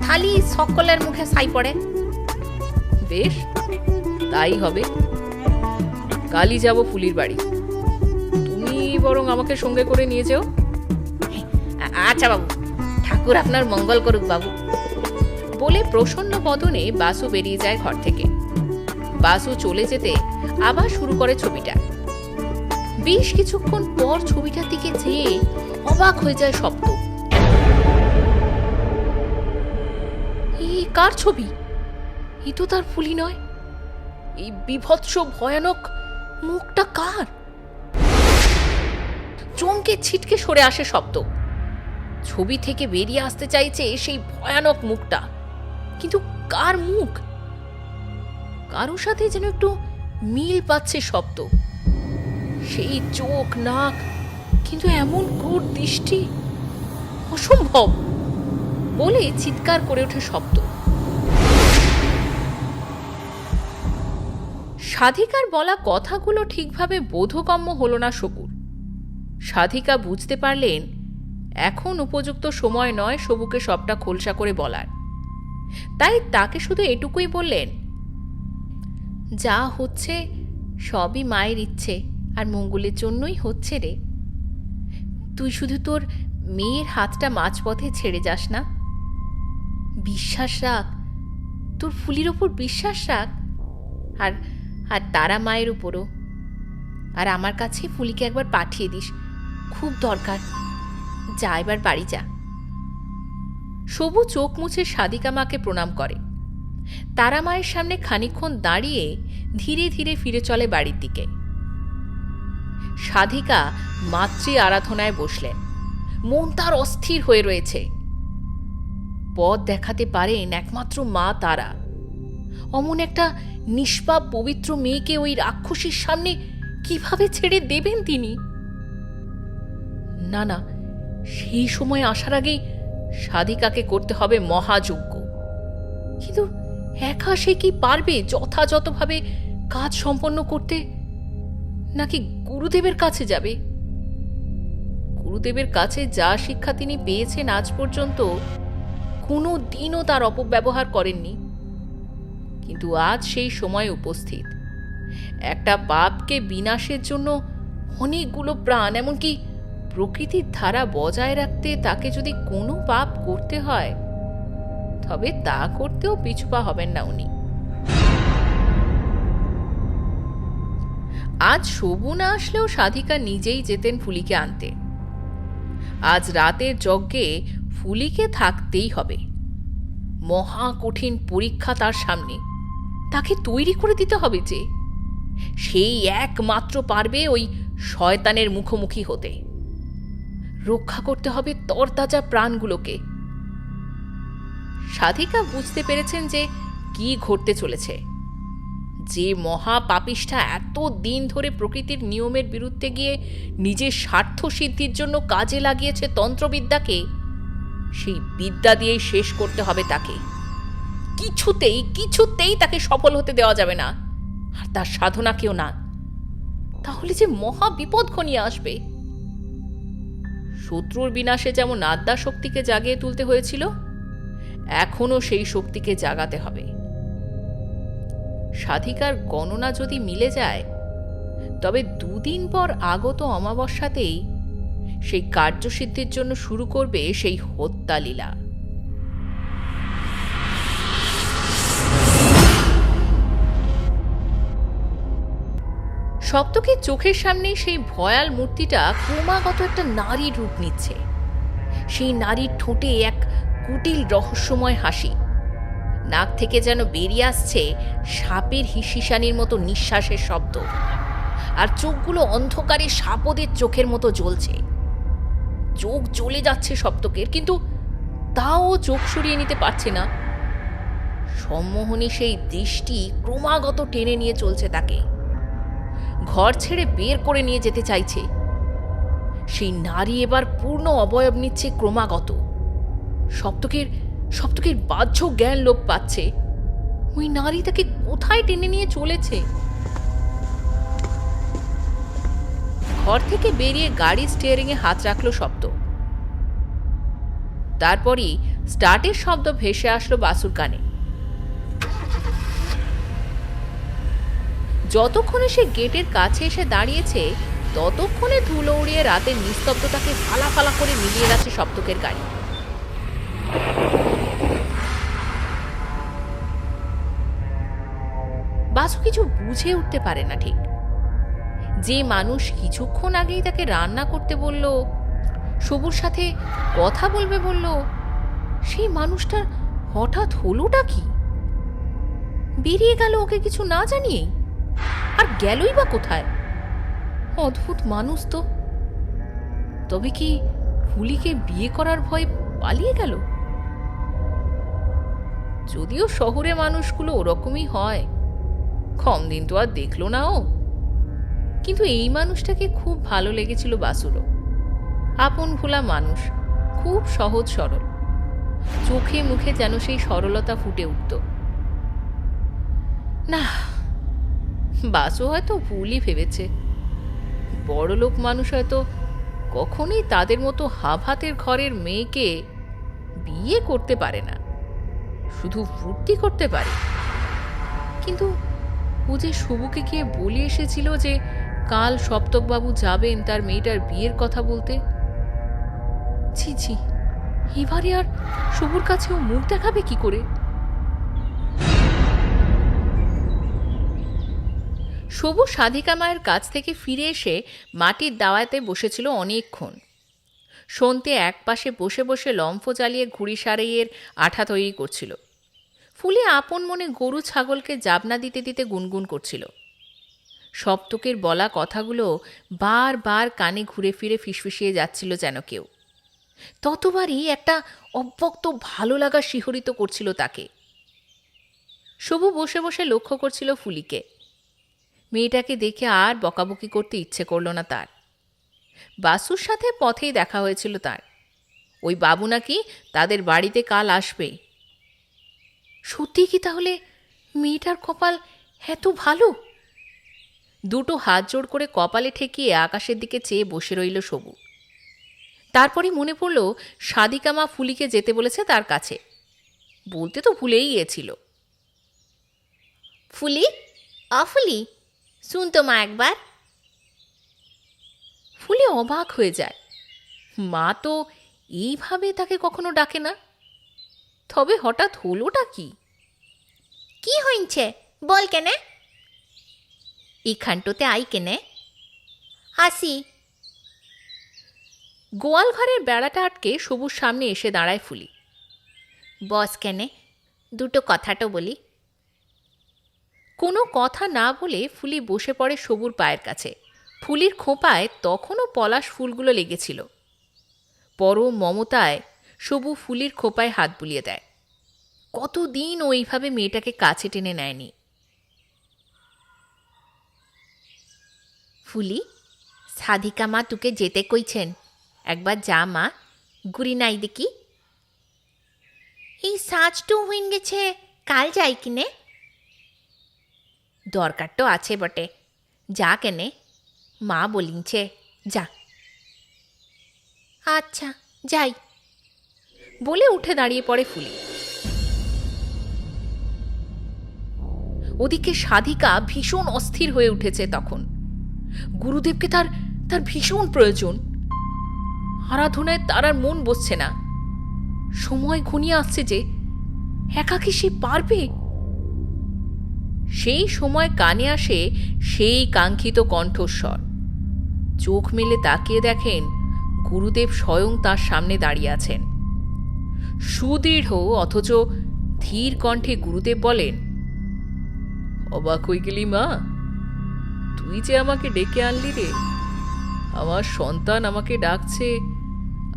খালি সকলের মুখে ছাই পড়ে। বেশ, তাই হবে। কালই যাব ফুলির বাড়ি। তুমি বরং আমাকে সঙ্গে করে নিয়ে যেও। আচ্ছা বাবু, ঠাকুর আপনার মঙ্গল করুক বাবু। বলে প্রসন্ন বদনে বাসু বেরিয়ে যায় ঘর থেকে। বাসু চলে যেতে আবার শুরু করে ছবিটা। বেশ কিছুক্ষণ পর ছবিটার দিকে চেয়ে অবাক হয়ে যায় শব্দ। এই কার ছবি? এ তো তার ফুলি নয়। এই বিভৎস ভয়ানক মুখটা কার? চমকে ছিটকে সরে আসে শব্দ। ছবি থেকে বেরিয়ে আসতে চাইছে সেই ভয়ানক মুখটা, কিন্তু কার মুখ? কারো সাথে যেন একটু মিল পাচ্ছে শব্দ। সেই চোখ, নাক, কিন্তু এমন ক্রূর দৃষ্টি, অসম্ভব বলে চিৎকার করে ওঠে শব্দ। সাধিকার বলা কথাগুলো ঠিকভাবে বোধগম্য হলো না সবুর। সাধিকা বুঝতে পারলেন এখন উপযুক্ত সময় নয় সবুকে সবটা খোলসা করে বলার। তাই তাকে শুধু এটুকুই বললেন, যা হচ্ছে সবই মায়ের ইচ্ছে আর মঙ্গলের জন্যই হচ্ছে রে। তুই শুধু তোর মেয়ের হাতটা মাঝপথে ছেড়ে যাস না। বিশ্বাস রাখ, তোর ফুলির ওপর বিশ্বাস রাখ, আর আর তারা মায়ের উপরও। আর আমার কাছে ফুলিকে একবার পাঠিয়ে দিস, খুব দরকার। যা এবার বাড়ি যা। সবু চোখ মুছে সাদিকা মাকে প্রণাম করে। তারা মায়ের সামনে খানিকক্ষণ দাঁড়িয়ে ধীরে ধীরে ফিরে চলে বাড়ির দিকে। সাধিকা মাতৃ আরাধনায় বসলেন। মন তার অস্থির হয়ে রয়েছে। পথ দেখাতে পারেন একমাত্র মা তারা। অমন একটা নিষ্পাপ পবিত্র মেয়েকে ওই রাক্ষসীর সামনে কিভাবে ছেড়ে দেবেন তিনি? না না, সেই সময় আসার আগেই সাধিকাকে করতে হবে মহাযজ্ঞ। কিন্তু একা সে কি পারবে যথাযথভাবে কাজ সম্পন্ন করতে? নাকি গুরুদেবের কাছে যাবে? গুরুদেবের কাছে যা শিক্ষা তিনি পেয়েছেন আজ পর্যন্ত, কোনো দিনও তার অপব্যবহার করেননি। কিন্তু আজ সেই সময় উপস্থিত। একটা পাপকে বিনাশের জন্য অনেকগুলো প্রাণ, এমনকি প্রকৃতির ধারা বজায় রাখতে তাকে যদি কোনো পাপ করতে হয়, তবে তা করতেও পিছুপা হবেন না উনি। আজ সবু না আসলেও সাধিকা নিজেই যেতেন ফুলিকে আনতে। আজ রাতের যজ্ঞে ফুলিকে থাকতেই হবে। মহা কঠিন পরীক্ষা তার সামনে। তাকে তৈরি করে দিতে হবে যে সেই একমাত্র পারবে ওই শয়তানের মুখোমুখি হতে। রক্ষা করতে হবে তরতাজা প্রাণগুলোকে। সাধিকা বুঝতে পেরেছেন যে কি ঘটতে চলেছে। যে মহা পাপিষ্ঠা এত দিন ধরে প্রকৃতির নিয়মের বিরুদ্ধে গিয়ে নিজের স্বার্থ সিদ্ধির জন্য কাজে লাগিয়েছে তন্ত্রবিদ্যাকে, সেই বিদ্যা দিয়েই শেষ করতে হবে তাকে। কিছুতেই কিছুতেই তাকে সফল হতে দেওয়া যাবে না, আর তার সাধনাকেও না। তাহলে যে মহা বিপদ ঘনিয়ে আসবে। শত্রুর বিনাশে যেমন আদ্যা শক্তিকে জাগিয়ে তুলতে হয়েছিল, এখনো সেই শক্তিকে জাগাতে হবে। সাধিকার গণনা যদি মিলে যায়, তবে 2 দিন পর আগত অমাবস্যাতেই সেই কার্যসিদ্ধির জন্য শুরু করবে সেই হত্যা লীলা। সপ্তকের চোখের সামনে সেই ভয়াল মূর্তিটা ক্রমাগত একটা নারীর রূপ নিচ্ছে। সেই নারীর ঠোঁটে এক কুটিল রহস্যময় হাসি, নাক থেকে যেন বেরিয়ে আসছে সাপের হিসিসানির মতো নিঃশ্বাসের শব্দ, আর চোখগুলো অন্ধকারে সাপদের চোখের মতো জ্বলছে। চোখ জ্বলে যাচ্ছে সপ্তকের, কিন্তু তাও চোখ সরিয়ে নিতে পারছে না। সম্মোহনী সেই দৃষ্টি ক্রমাগত টেনে নিয়ে চলছে তাকে, ঘর ছেড়ে বের করে নিয়ে যেতে চাইছে। সেই নারী এবার পূর্ণ অবয়ব নিচ্ছে ক্রমাগত। সপ্তকের বাহ্য জ্ঞান লোপ পাচ্ছে। ওই নারী তাকে কোথায় টেনে নিয়ে চলেছে। ঘর থেকে বেরিয়ে গাড়ি স্টিয়ারিং এ হাত রাখলো সপ্ত। তারপরই স্টার্টের শব্দ ভেসে আসলো বাসুর কানে। যতক্ষণে সে গেটের কাছে এসে দাঁড়িয়েছে, ততক্ষণে ধুলো উড়িয়ে রাতের নিস্তব্ধতাকে ফালা ফালা করে মিলিয়ে গেছে সপ্তকের গাড়ি। বাসু কিছু বুঝে উঠতে পারে না ঠিক। যে মানুষ কিছুক্ষণ আগেই তাকে রান্না করতে বলল, সবুর সাথে কথা বলবে বলল, সেই মানুষটার হঠাৎ হলোটা কি? বেরিয়ে গেল ওকে কিছু না জানিয়েই, আর গেলই বা কোথায়? অদ্ভুত মানুষ তো। তবে কি ফুলিকে বিয়ে করার ভয়ে পালিয়ে গেল? যদিও শহরে মানুষগুলো ওরকমই হয়, কম দিন তো আর দেখলো না ও। কিন্তু এই মানুষটাকে খুব ভালো লেগেছিল বাসুরও। আপন ভোলা মানুষ, খুব সহজ সরল, চোখে মুখে যেন সেই সরলতা ফুটে উঠত। না, বাসু হয়তো ভুলই ভেবেছে। বড়লোক মানুষ হয়তো কখনোই তাদের মতো হাভাতের ঘরের মেয়েকে বিয়ে করতে পারে না, শুধু ফুর্তি করতে পারে। কিন্তু ও যে শুভকে গিয়ে বলে এসেছিল যে কাল সপ্তকবাবু যাবেন তার মেয়েটার বিয়ের কথা বলতে। ছি ছি, এবারে আর শুভর কাছে ও মুখ দেখাবে কি করে? শুভ সাধিকা মায়ের কাছ থেকে ফিরে এসে মাটির দাওয়াতে বসেছিল অনেকক্ষণ। সন্ধ্যে একপাশে বসে বসে লম্ফ জ্বালিয়ে ঘুড়ি সারাইয়ের আঠা তৈরি করছিল। ফুলি আপন মনে গরু ছাগলকে জাবনা দিতে দিতে গুনগুন করছিল। সপ্তকের বলা কথাগুলো বারবার কানে ঘুরে ফিরে ফিসফিসিয়ে যাচ্ছিল যেন কেউ। ততবারই একটা অব্যক্ত ভালো লাগা শিহরিত করছিল তাকে। শুভ বসে বসে লক্ষ্য করছিল ফুলিকে। মেয়েটাকে দেখে আর বকাবকি করতে ইচ্ছে করল না তার। বাসুর সাথে পথেই দেখা হয়েছিল তার। ওই বাবু নাকি তাদের বাড়িতে কাল আসবে। সত্যি কি তাহলে মেয়েটার কপাল এত ভালো? দুটো হাত জোড় করে কপালে ঠেকিয়ে আকাশের দিকে চেয়ে বসে রইল সবু। তারপরই মনে পড়ল সাদিকা মা ফুলিকে যেতে বলেছে তার কাছে। বলতে তো ভুলেই গিয়েছিল। ফুলি, ফুলি, শুন তো মা একবার। ফুলি অবাক হয়ে যায়। মা তো এইভাবে তাকে কখনো ডাকে না। তবে হঠাৎ হলোটা কি? কি হইছে বল কেনে? এখানটোতে আই কেনে? আসি। গোয়াল ঘরের বেড়াটা আটকে সবুজ সামনে এসে দাঁড়ায় ফুলি। বস কেনে, দুটো কথাটো বলি। কোনো কথা না বলে ফুলি বসে পড়ে সবুর পায়ের কাছে। ফুলির খোঁপায় তখনও পলাশ ফুলগুলো লেগেছিল। পরম মমতায় সবু ফুলির খোঁপায় হাত বুলিয়ে দেয়। কতদিন ও এইভাবে মেয়েটাকে কাছে টেনে নেয়নি। ফুলি, সাধিকা মা তোকে যেতে কইছেন, একবার যা মা, ঘুরি নাই দেখি। এই সাজটু হইন গেছে, কাল যাই কিনে? দরকার তো আছে বটে, যা কেনে, মা বলিনছে যা। আচ্ছা যাই বলে উঠে দাঁড়িয়ে পড়ে ফুলি। ওদিকে সাধিকা ভীষণ অস্থির হয়ে উঠেছে তখন। গুরুদেবকে তার তার ভীষণ প্রয়োজন। আরাধনায় তার আর মন বসছে না। সময় ঘনিয়ে আসছে যে একা কি সে পারবে? সেই সময় কানে আসে সেই কাঙ্ক্ষিত কণ্ঠস্বর। চোখ মেলে তাকিয়ে দেখেন গুরুদেব স্বয়ং তার সামনে দাঁড়িয়ে আছেন। সুদৃঢ় অথচ ধীর কণ্ঠে গুরুদেব বলেন, অবাক হয়ে গেলি মা? তুই যে আমাকে ডেকে আনলি রে। আমার সন্তান আমাকে ডাকছে,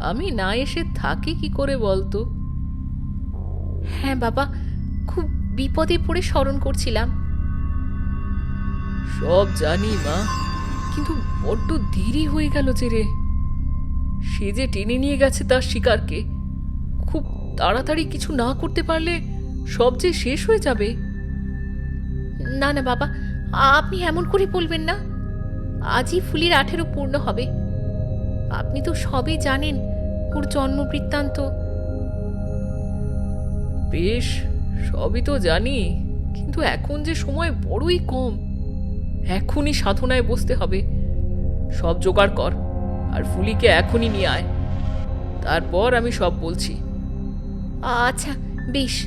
আমি না এসে থাকি কি করে বলতো? হ্যাঁ বাবা, খুব বিপদে পড়ে স্মরণ করছিলাম। সব জানি মা, কিন্তু বড্ড দেরি হয়ে গেল যে রে। সে যে টেনে নিয়ে গেছে তার শিকারকে। খুব তাড়াতাড়ি কিছু না করতে পারলে সব যে শেষ হয়ে যাবে। না না বাবা, আপনি এমন করে বলবেন না। আজই ফুলির 18 পূর্ণ হবে। আপনি তো সবই জানেন, ওর জন্ম বৃত্তান্ত। বেশ, সবই তো জানি, কিন্তু এখন যে সময় বড়ই কম। এখনই সাধনায় বসতে হবে। সব জোগাড় কর আর ফুলিকে এখনই নিয়ে আয়, তারপর আমি সব বলছি। আচ্ছা বেশ।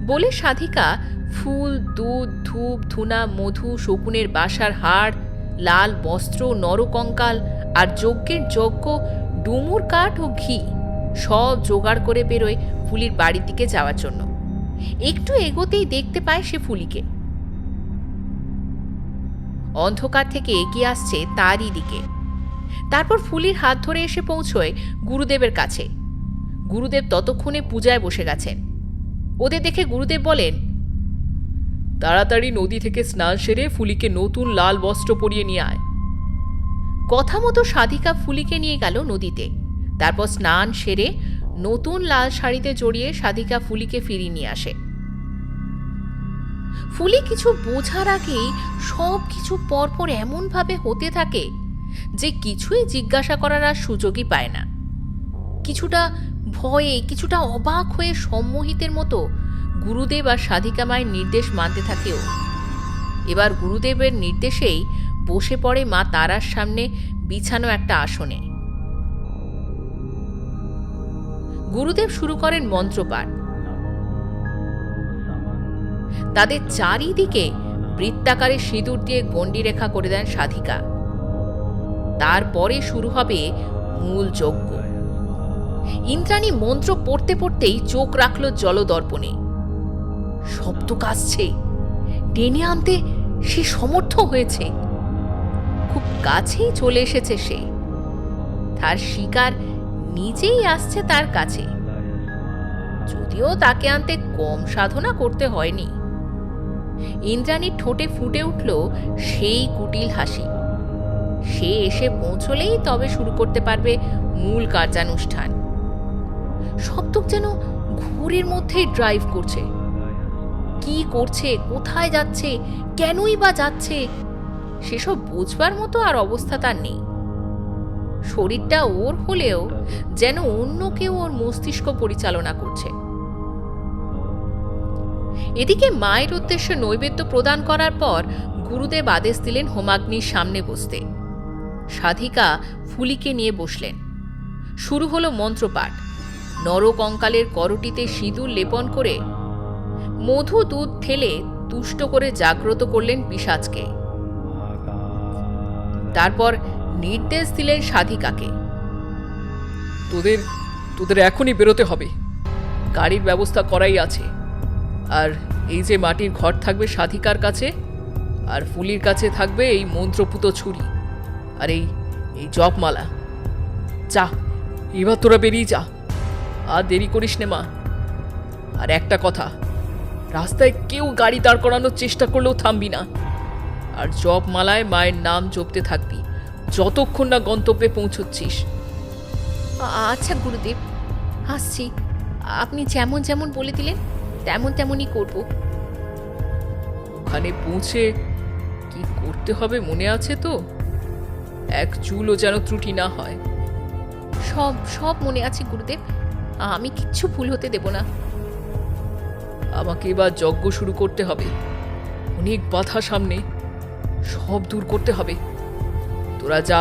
বলে সাধিকা ফুল, দুধ, ধূপ, ধুনা, মধু, শকুনের বাসার হাড়, লাল বস্ত্র, নরকঙ্কাল আর যজ্ঞের যজ্ঞ, ডুমুর কাঠ ও ঘি সব জোগাড় করে বেরোয় ফুলির বাড়ির দিকে যাওয়ার জন্য। একটু এগোতেই দেখতে পায় সে ফুলিকে। অন্ধকার থেকে এগিয়ে আসছে তারই দিকে। তারপর ফুলির হাত ধরে এসে পৌঁছয় গুরুদেবের কাছে। গুরুদেব ততক্ষণে পূজায় বসে গেছেন। ওদের দেখে গুরুদেব বলেন, তাড়াতাড়ি নদী থেকে স্নান সেরে ফুলিকে নতুন লাল বস্ত্র পরিয়ে নিয়ে আয়। কথা মতো সাধিকা ফুলিকে নিয়ে গেল নদীতে। তারপর স্নান সেরে নতুন লাল শাড়িতে জড়িয়ে সাধিকা ফুলিকে ফিরিয়ে নিয়ে আসে। ফুলি কিছু বোঝার আগেই সব কিছু পরপর এমনভাবে হতে থাকে যে কিছুই জিজ্ঞাসা করার আর সুযোগই পায় না। কিছুটা ভয়ে, কিছুটা অবাক হয়ে সম্মোহিতের মতো গুরুদেব আর সাধিকা মায়ের নির্দেশ মানতে থাকেও। এবার গুরুদেবের নির্দেশেই বসে পড়ে মা তারার সামনে বিছানো একটা আসনে। গুরুদেব শুরু করেন মন্ত্রপাঠ। তাদের চারিদিকে বৃত্তাকারে সিঁদুর দিয়ে গণ্ডি-রেখা করে দেন সাধিকা। তারপরে শুরু হবে মূল যজ্ঞ। ইন্দ্রাণী মন্ত্র পড়তে পড়তেই চোখ রাখল জলদর্পণে। শব্দ কাশছে, টেনে আনতে সে সমর্থ হয়েছে। খুব কাছেই চলে এসেছে সে। তার শিকার নিজেই আসছে তার কাছে। যদিও তাকে আনতে কম সাধনা করতে হয়নি। ইন্দ্রাণীর ঠোঁটে ফুটে উঠল সেই কুটিল হাসি। সে এসে পৌঁছলেই তবে শুরু করতে পারবে মূল কার্যানুষ্ঠান। শব্দ যেন ঘোরের মধ্যেই ড্রাইভ করছে। কি করছে, কোথায় যাচ্ছে, কেনই বা যাচ্ছে, সেসব বুঝবার মতো আর অবস্থা তার নেই। শরীরটা ওর হলেও যেন অন্য কেউ ওর মস্তিষ্ক পরিচালনা করছে। এদিকে মায়ের উদ্দেশ্যে নৈবেদ্য প্রদান করার পর গুরুদেব আদেশ দিলেন হোমাগ্নির সামনে বসতে। সাধিকা ফুলিকে নিয়ে বসলেন। শুরু হলো মন্ত্রপাঠ। নরকঙ্কালের করটিতে সিঁদুর লেপন করে মধু দুধ ঠেলে তুষ্ট করে জাগ্রত করলেন পিশাচকে। তারপর নির্দেশ দিলেন সাধিকাকে, তোদের তোদের এখনই বেরোতে হবে। গাড়ির ব্যবস্থা করাই আছে। আর এই যে মাটির ঘর থাকবে সাধিকার কাছে, আর ফুলির কাছে থাকবে এই মন্ত্রপুত ছুরি আর এই জপমালা। যা, এবার তোরা বেরিয়ে যা, আর দেরি করিস নে মা। আর একটা কথা, রাস্তায় কেউ গাড়ি দাঁড় করানোর চেষ্টা করলেও থামবি না। আর জপমালায় মায়ের নাম জপতে থাকবি যতক্ষণ না গন্তব্যে পৌঁছচ্ছিস। আচ্ছা গুরুদেব, আসছি, আপনি যেমন যেমন বলে দিলেন তেমন তেমনই করব। ওখানে পৌঁছে কি করতে হবে মনে আছে তো? এক চুলও যেন ত্রুটি না হয়। সব সব মনে আছে গুরুদেব, আমি কিচ্ছু ভুল হতে দেব না। আমাকে এবার যজ্ঞ শুরু করতে হবে। অনেক বাধা সামনে, সব দূর করতে হবে। তোরা যা।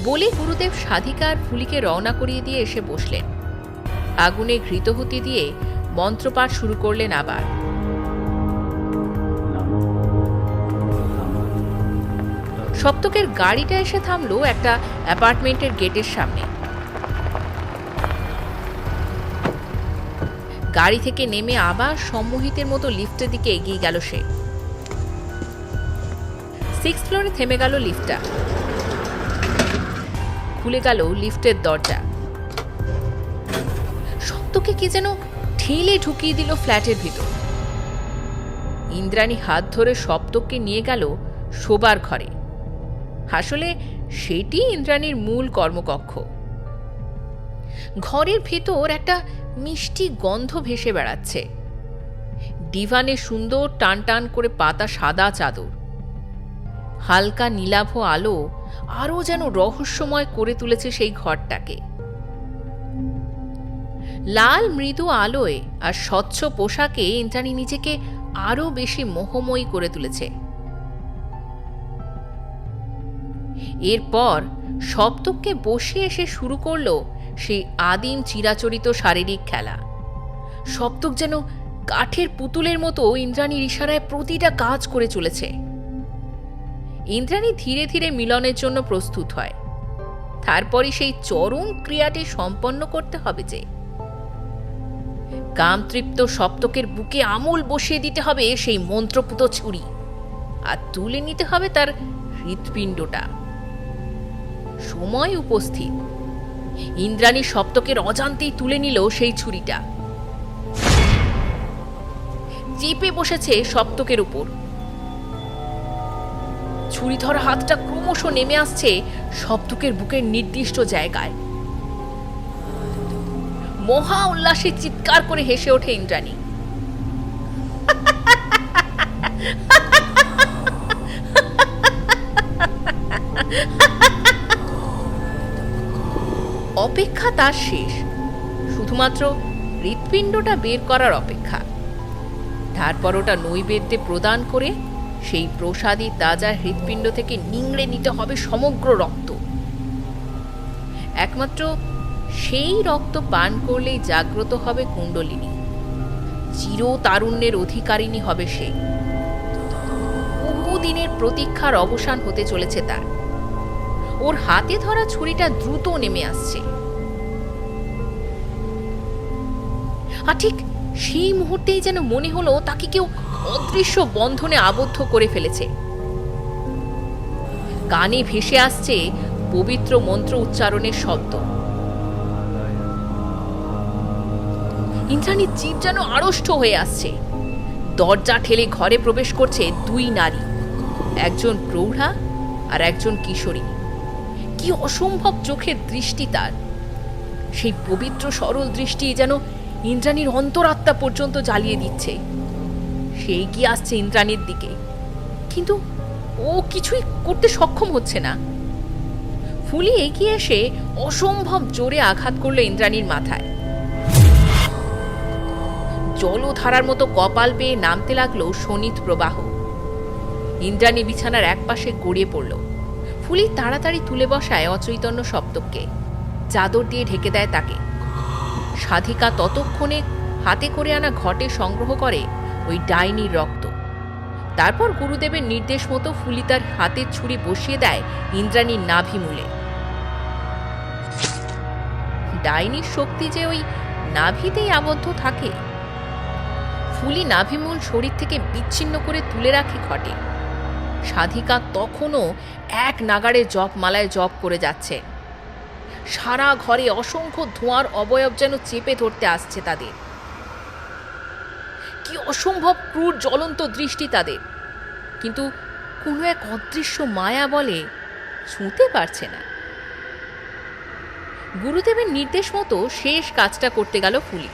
বলে গুরুদেব সাধিকা আর ফুলিকে রওনা করিয়ে দিয়ে এসে বসলেন। আগুনে ঘৃতহুতি দিয়ে মন্ত্রপাঠ শুরু করলেন আবার। সপ্তকের গাড়িটা এসে থামলো একটা অ্যাপার্টমেন্টের গেটের সামনে। গাড়ি থেকে নেমে আবার সম্মোহিতের মতো লিফটের দিকে এগিয়ে গেল সে। 6th ফ্লোরে থেমে গেল লিফটটা। খুলে গেল লিফটের দরজা। সপ্তকে কে যেন ঠেলে ঢুকিয়ে দিল ফ্ল্যাটের ভিতর। ইন্দ্রাণী হাত ধরে সপ্তককে নিয়ে গেল শোবার ঘরে। আসলে সেটি ইন্দ্রাণীর মূল কর্মকক্ষ। ঘরের ভেতর একটা মিষ্টি গন্ধ ভেসে বেড়াচ্ছে। ডিভানে সুন্দর টান টান করে পাতা সাদা চাদর। হালকা নীলাভ আলো আরও যেন রহস্যময় করে তুলেছে সেই ঘরটাকে। লাল মৃদু আলোয় আর স্বচ্ছ পোশাকে ইন্দ্রাণী নিজেকে আরও বেশি মোহময়ী করে তুলেছে। এরপর সপ্তককে বসিয়ে এসে শুরু করলো সেই আদিম চিরাচরিত শারীরিক খেলা। সপ্তক যেন কাঠের পুতুলের মতো ইন্দ্রাণীর ইশারায় প্রতিটা কাজ করে চলেছে। ইন্দ্রাণী ধীরে ধীরে মিলনের জন্য প্রস্তুত হয়। তারপরই সেই চরম ক্রিয়াটি সম্পন্ন করতে হবে যে। কামতৃপ্ত সপ্তকের বুকে আমূল বসিয়ে দিতে হবে সেই মন্ত্রপুত ছুরি, আর তুলে নিতে হবে তার হৃৎপিণ্ডটা। সময় উপস্থিত। ইন্দ্রাণী সপ্তকের অজান্তেই তুলে নিল সেই ছুরিটা। চেপে বসেছে সপ্তকের উপর। ছুরি ধরা হাতটা ক্রমশ নেমে আসছে সপ্তকের বুকের নির্দিষ্ট জায়গায়। মহা উল্লাসে চিৎকার করে হেসে ওঠে ইন্দ্রাণী। অপেক্ষা তার শেষ, শুধুমাত্র হৃৎপিণ্ডটা বের করার অপেক্ষা। তারপর ওটা নৈবেদ্যে প্রদান করে সেই প্রসাদী তাজা হৃৎপিণ্ড থেকে নিংড়ে নিতে হবে সমগ্র রক্ত। একমাত্র সেই রক্ত পান করলেই জাগ্রত হবে কুণ্ডলিনী। চিরতারুণ্যের অধিকারিণী হবে সে। বহুদিনের প্রতীক্ষার অবসান হতে চলেছে তার। ওর হাতে ধরা ছুরিটা দ্রুত নেমে আসছে। আর ঠিক সেই মুহূর্তেই যেন মনে হলো তাকে কেউ অদৃশ্য বন্ধনে আবদ্ধ করে ফেলেছে। কানে ভেসে আসছে পবিত্র মন্ত্র উচ্চারণের শব্দ। ইন্দ্রাণীর জীব যেন আড়ষ্ট হয়ে আসছে। দরজা ঠেলে ঘরে প্রবেশ করছে দুই নারী, একজন প্রৌঢ়া আর একজন কিশোরী। কি অসম্ভব চোখের দৃষ্টি তার! সেই পবিত্র সরল দৃষ্টি যেন ইন্দ্রাণীর অন্তরাত্মা পর্যন্ত জ্বালিয়ে দিচ্ছে। সে এগিয়ে আসছে ইন্দ্রাণীর দিকে, কিন্তু ও কিছুই করতে সক্ষম হচ্ছে না। ফুলি এগিয়ে এসে অসম্ভব জোরে আঘাত করলো ইন্দ্রাণীর মাথায়। জলধারার মতো কপাল বেয়ে নামতে লাগলো শোণিত প্রবাহ। ইন্দ্রাণী বিছানার একপাশে গড়িয়ে পড়ল। ফুলি তাড়াতাড়ি তুলে বসায় অচৈতন্য সপ্তককে, চাদর দিয়ে ঢেকে দেয় তাকে। সাধিকা ততক্ষণে হাতে করে আনা ঘটে সংগ্রহ করে ওই ডাইনির রক্ত। তারপর গুরুদেবের নির্দেশ মতো ফুলি তার হাতের ছুরি বসিয়ে দেয় ইন্দ্রাণীর নাভিমূলে। ডাইনির শক্তি যে ওই নাভিতেই আবদ্ধ থাকে। ফুলি নাভিমূল শরীর থেকে বিচ্ছিন্ন করে তুলে রাখে ঘটে। সাধিকা তখনও এক নাগাড়ে জপমালায় জপ করে যাচ্ছে। সারা ঘরে অসংখ্য ধোঁয়ার অবয়ব যেন চেপে ধরতে আসছে তাদের। কি অসম্ভব ক্রূর জ্বলন্ত দৃষ্টি তাদের, কিন্তু কোনো এক অদৃশ্য মায়া বলে ছুঁতে পারছে না। গুরুদেবের নির্দেশ মতো শেষ কাজটা করতে গেল ফুলি।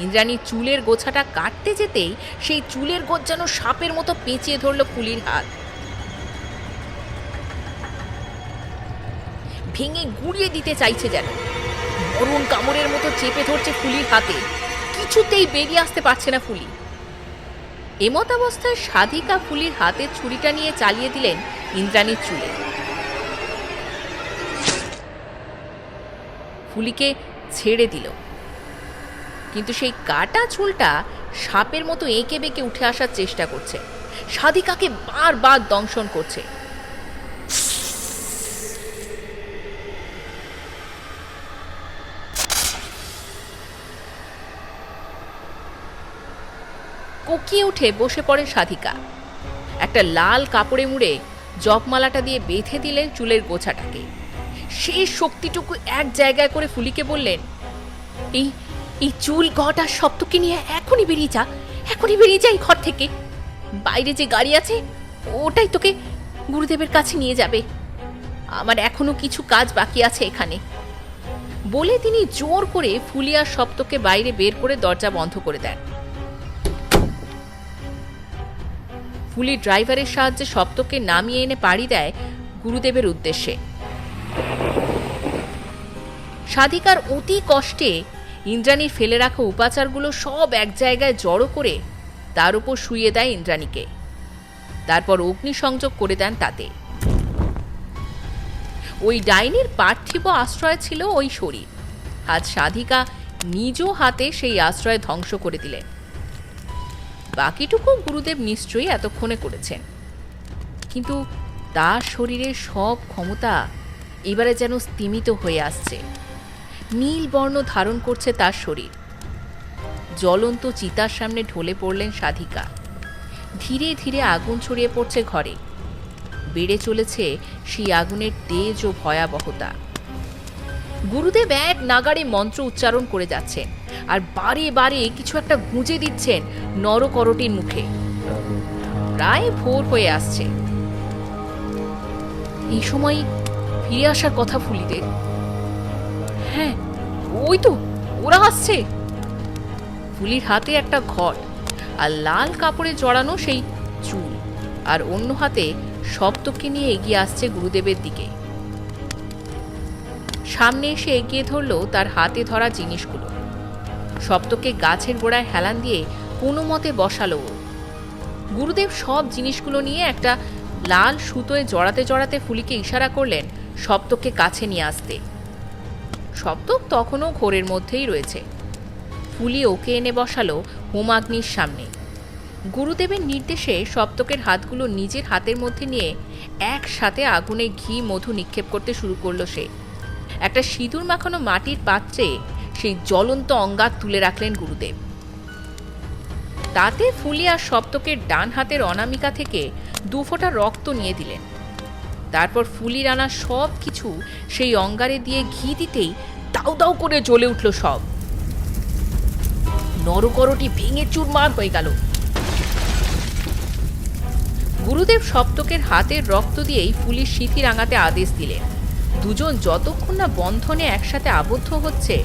ইন্দ্রাণীর চুলের গোছাটা কাটতে যেতেই সেই চুলের গোছ যেন সাপের মতো পেঁচিয়ে ধরল ফুলির হাত। ভেঙে গুড়িয়ে দিতে চাইছে, যেন মরণ কামড়ের মতো চেপে ধরছে ফুলির হাতে। কিছুতেই বেরিয়ে আসতে পারছে না ফুলি। এমত অবস্থায় সাধিকা ফুলির হাতের ছুরিটা নিয়ে চালিয়ে দিলেন ইন্দ্রাণীর চুলে। ফুলিকে ছেড়ে দিল, কিন্তু সেই কাটা চুলটা সাপের মতো এঁকে বেঁকে উঠে আসার চেষ্টা করছে, সাধিকাকে বারবার দংশন করছে। কোকিয়ে উঠে বসে পড়ে সাধিকা। একটা লাল কাপড়ে মুড়ে জপমালাটা দিয়ে বেঁধে দিলেন চুলের গোছাটাকে। সেই শক্তিটুকু এক জায়গায় করে ফুলিকে বললেন, এই চুল ঘটা সপ্তকে নিয়ে এখনই বেরিয়ে যা, এখনই বেরিয়ে যা এই ঘর থেকে। বাইরে যে গাড়ি আছে ওটাই তোকে গুরুদেবের কাছে নিয়ে যাবে। আমার এখনো কিছু কাজ বাকি আছে এখানে। বলে তিনি জোর করে ফুলি আর সপ্তকে বাইরে বের করে দরজা বন্ধ করে দেন। ফুলি ড্রাইভারের সাহায্যে সপ্তকে নামিয়ে এনে পাড়ি দেয় গুরুদেবের উদ্দেশ্যে। সাধিকার অতি কষ্টে ইন্দ্রাণীর ফেলে রাখা উপাচারগুলো সব এক জায়গায় জড়ো করে তার উপর শুইয়ে দেয় ইন্দ্রাণীকে। তারপর অগ্নিসংযোগ করে দেন তাতে। ওই ডাইনির পার্থিব আশ্রয় ছিল ওই শরীর। আজ সাধিকা নিজ হাতে সেই আশ্রয় ধ্বংস করে দিলেন। বাকিটুকু গুরুদেব নিশ্চয়ই এতক্ষণে করেছেন, কিন্তু তার শরীরের সব ক্ষমতা এবারে যেন স্তিমিত হয়ে আসছে। নীল বর্ণ ধারণ করছে তার শরীর। জ্বলন্ত চিতার সামনে ঢলে পড়লেন সাধিকা। ধীরে ধীরে আগুন ছড়িয়ে পড়ছে ঘরে। বেড়ে চলেছে সেই আগুনের তেজ ও ভয়াবহতা। গুরুদেব এক নাগাড়ে মন্ত্র উচ্চারণ করে যাচ্ছেন, আর বারে বারে কিছু একটা গুঁজে দিচ্ছেন নরকরটির মুখে। প্রায় ভোর হয়ে আসছে। এই সময় ফিরে আসার কথা ফুলিদের। হ্যাঁ, ওই তো ওরা আসছে। ফুলির হাতে একটা ঘট আর লাল কাপড়ে জড়ানো সেই চুল, আর অন্য হাতে সপ্তকে নিয়ে এগিয়ে আসছে গুরুদেবের দিকে। সামনে এসে এগিয়ে ধরল তার হাতে ধরা জিনিসগুলো। সপ্তকে গাছের গোড়ায় হেলান দিয়ে কোনো মতে বসালো। গুরুদেব সব জিনিসগুলো নিয়ে একটা লাল সুতোয় জড়াতে জড়াতে ফুলিকে ইশারা করলেন সপ্তককে কাছে নিয়ে আসতে। সপ্তক তখনও ঘোরের মধ্যেই রয়েছে। ফুলি ওকে এনে বসালো হোমাগ্নির সামনে। গুরুদেবের নির্দেশে সপ্তকের হাতগুলো নিজের হাতের মধ্যে নিয়ে একসাথে আগুনে ঘি মধু নিক্ষেপ করতে শুরু করলো সে। একটা সিঁদুর মাখানো মাটির পাত্রে সেই জ্বলন্ত অঙ্গার তুলে রাখলেন গুরুদেব। তাতে ফুলি আর সপ্তকের ডান হাতের অনামিকা থেকে 2 ফোঁটা রক্ত নিয়ে দিলেন। তারপর ফুলির আনা সব কিছু সেই অঙ্গারে দিয়ে ঘি দিতেই দাউ দাউ করে জ্বলে উঠল সব। নরকরটি ভেঙে চুরমার হয়ে গেল। গুরুদেব সপ্তকের হাতের রক্ত দিয়েই ফুলির সিঁথি রাঙাতে আদেশ দিলেন। দুজন যতক্ষণ না বন্ধনে একসাথে আবদ্ধ হচ্ছে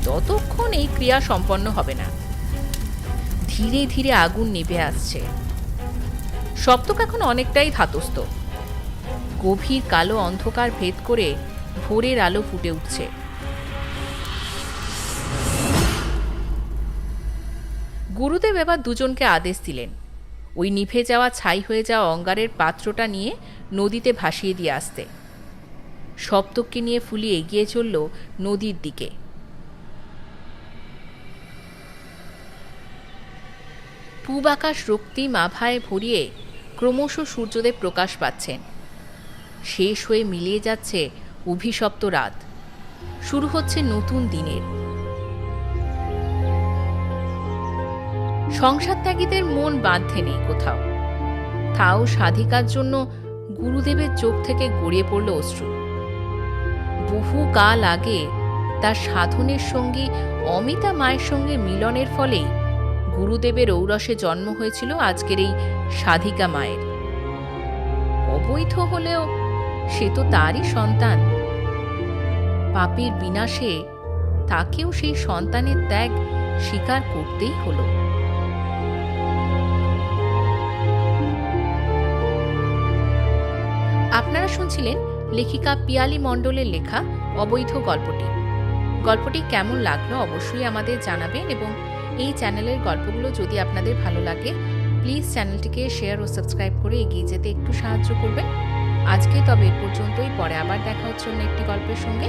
ততক্ষণ এই ক্রিয়া সম্পন্ন হবে না। ধীরে ধীরে আগুন নিভে আসছে। সপ্তক এখন অনেকটাই ধাতস্থ। গভীর কালো অন্ধকার ভেদ করে ভোরের আলো ফুটে উঠছে। গুরুদেব এবার দুজনকে আদেশ দিলেন ওই নিভে যাওয়া ছাই হয়ে যাওয়া অঙ্গারের পাত্রটা নিয়ে নদীতে ভাসিয়ে দিয়ে আসতে। সপ্তককে নিয়ে ফুলি এগিয়ে চলল নদীর দিকে। পূব আকাশ রক্তিম আভায় ভরিয়ে ক্রমশ সূর্যদেব প্রকাশ পাচ্ছেন। শেষ হয়ে মিলিয়ে যাচ্ছে অভিশপ্ত রাত। শুরু হচ্ছে নতুন দিনের। সংসার ত্যাগীদের মন বাঁধে নেই কোথাও। তাও সাধিকার জন্য গুরুদেবের চোখ থেকে গড়িয়ে পড়ল অশ্রু। বহু কাল আগে তার সাধনের সঙ্গী অমিতা মায়ের সঙ্গে মিলনের ফলেই গুরুদেবের ঔরসে জন্ম হয়েছিল আজকের এই সাধিকা মায়ের। অবৈধ হলেও সে তো তারই সন্তান। পাপের বিনাশে তাকেও সেই সন্তানের ত্যাগ স্বীকার করতেই হলো। আপনারা শুনছিলেন লেখিকা পিয়ালি মণ্ডলের লেখা অবৈধ গল্পটি। গল্পটি কেমন লাগলো অবশ্যই আমাদের জানাবেন, এবং এই চ্যানেলের গল্পগুলো যদি আপনাদের ভালো লাগে প্লিজ চ্যানেলটিকে শেয়ার ও সাবস্ক্রাইব করে এগিয়ে যেতে একটু সাহায্য করবেন। আজকে তবে এ পর্যন্তই, পরে আবার দেখা হচ্ছে অন্য একটি গল্পের সঙ্গে।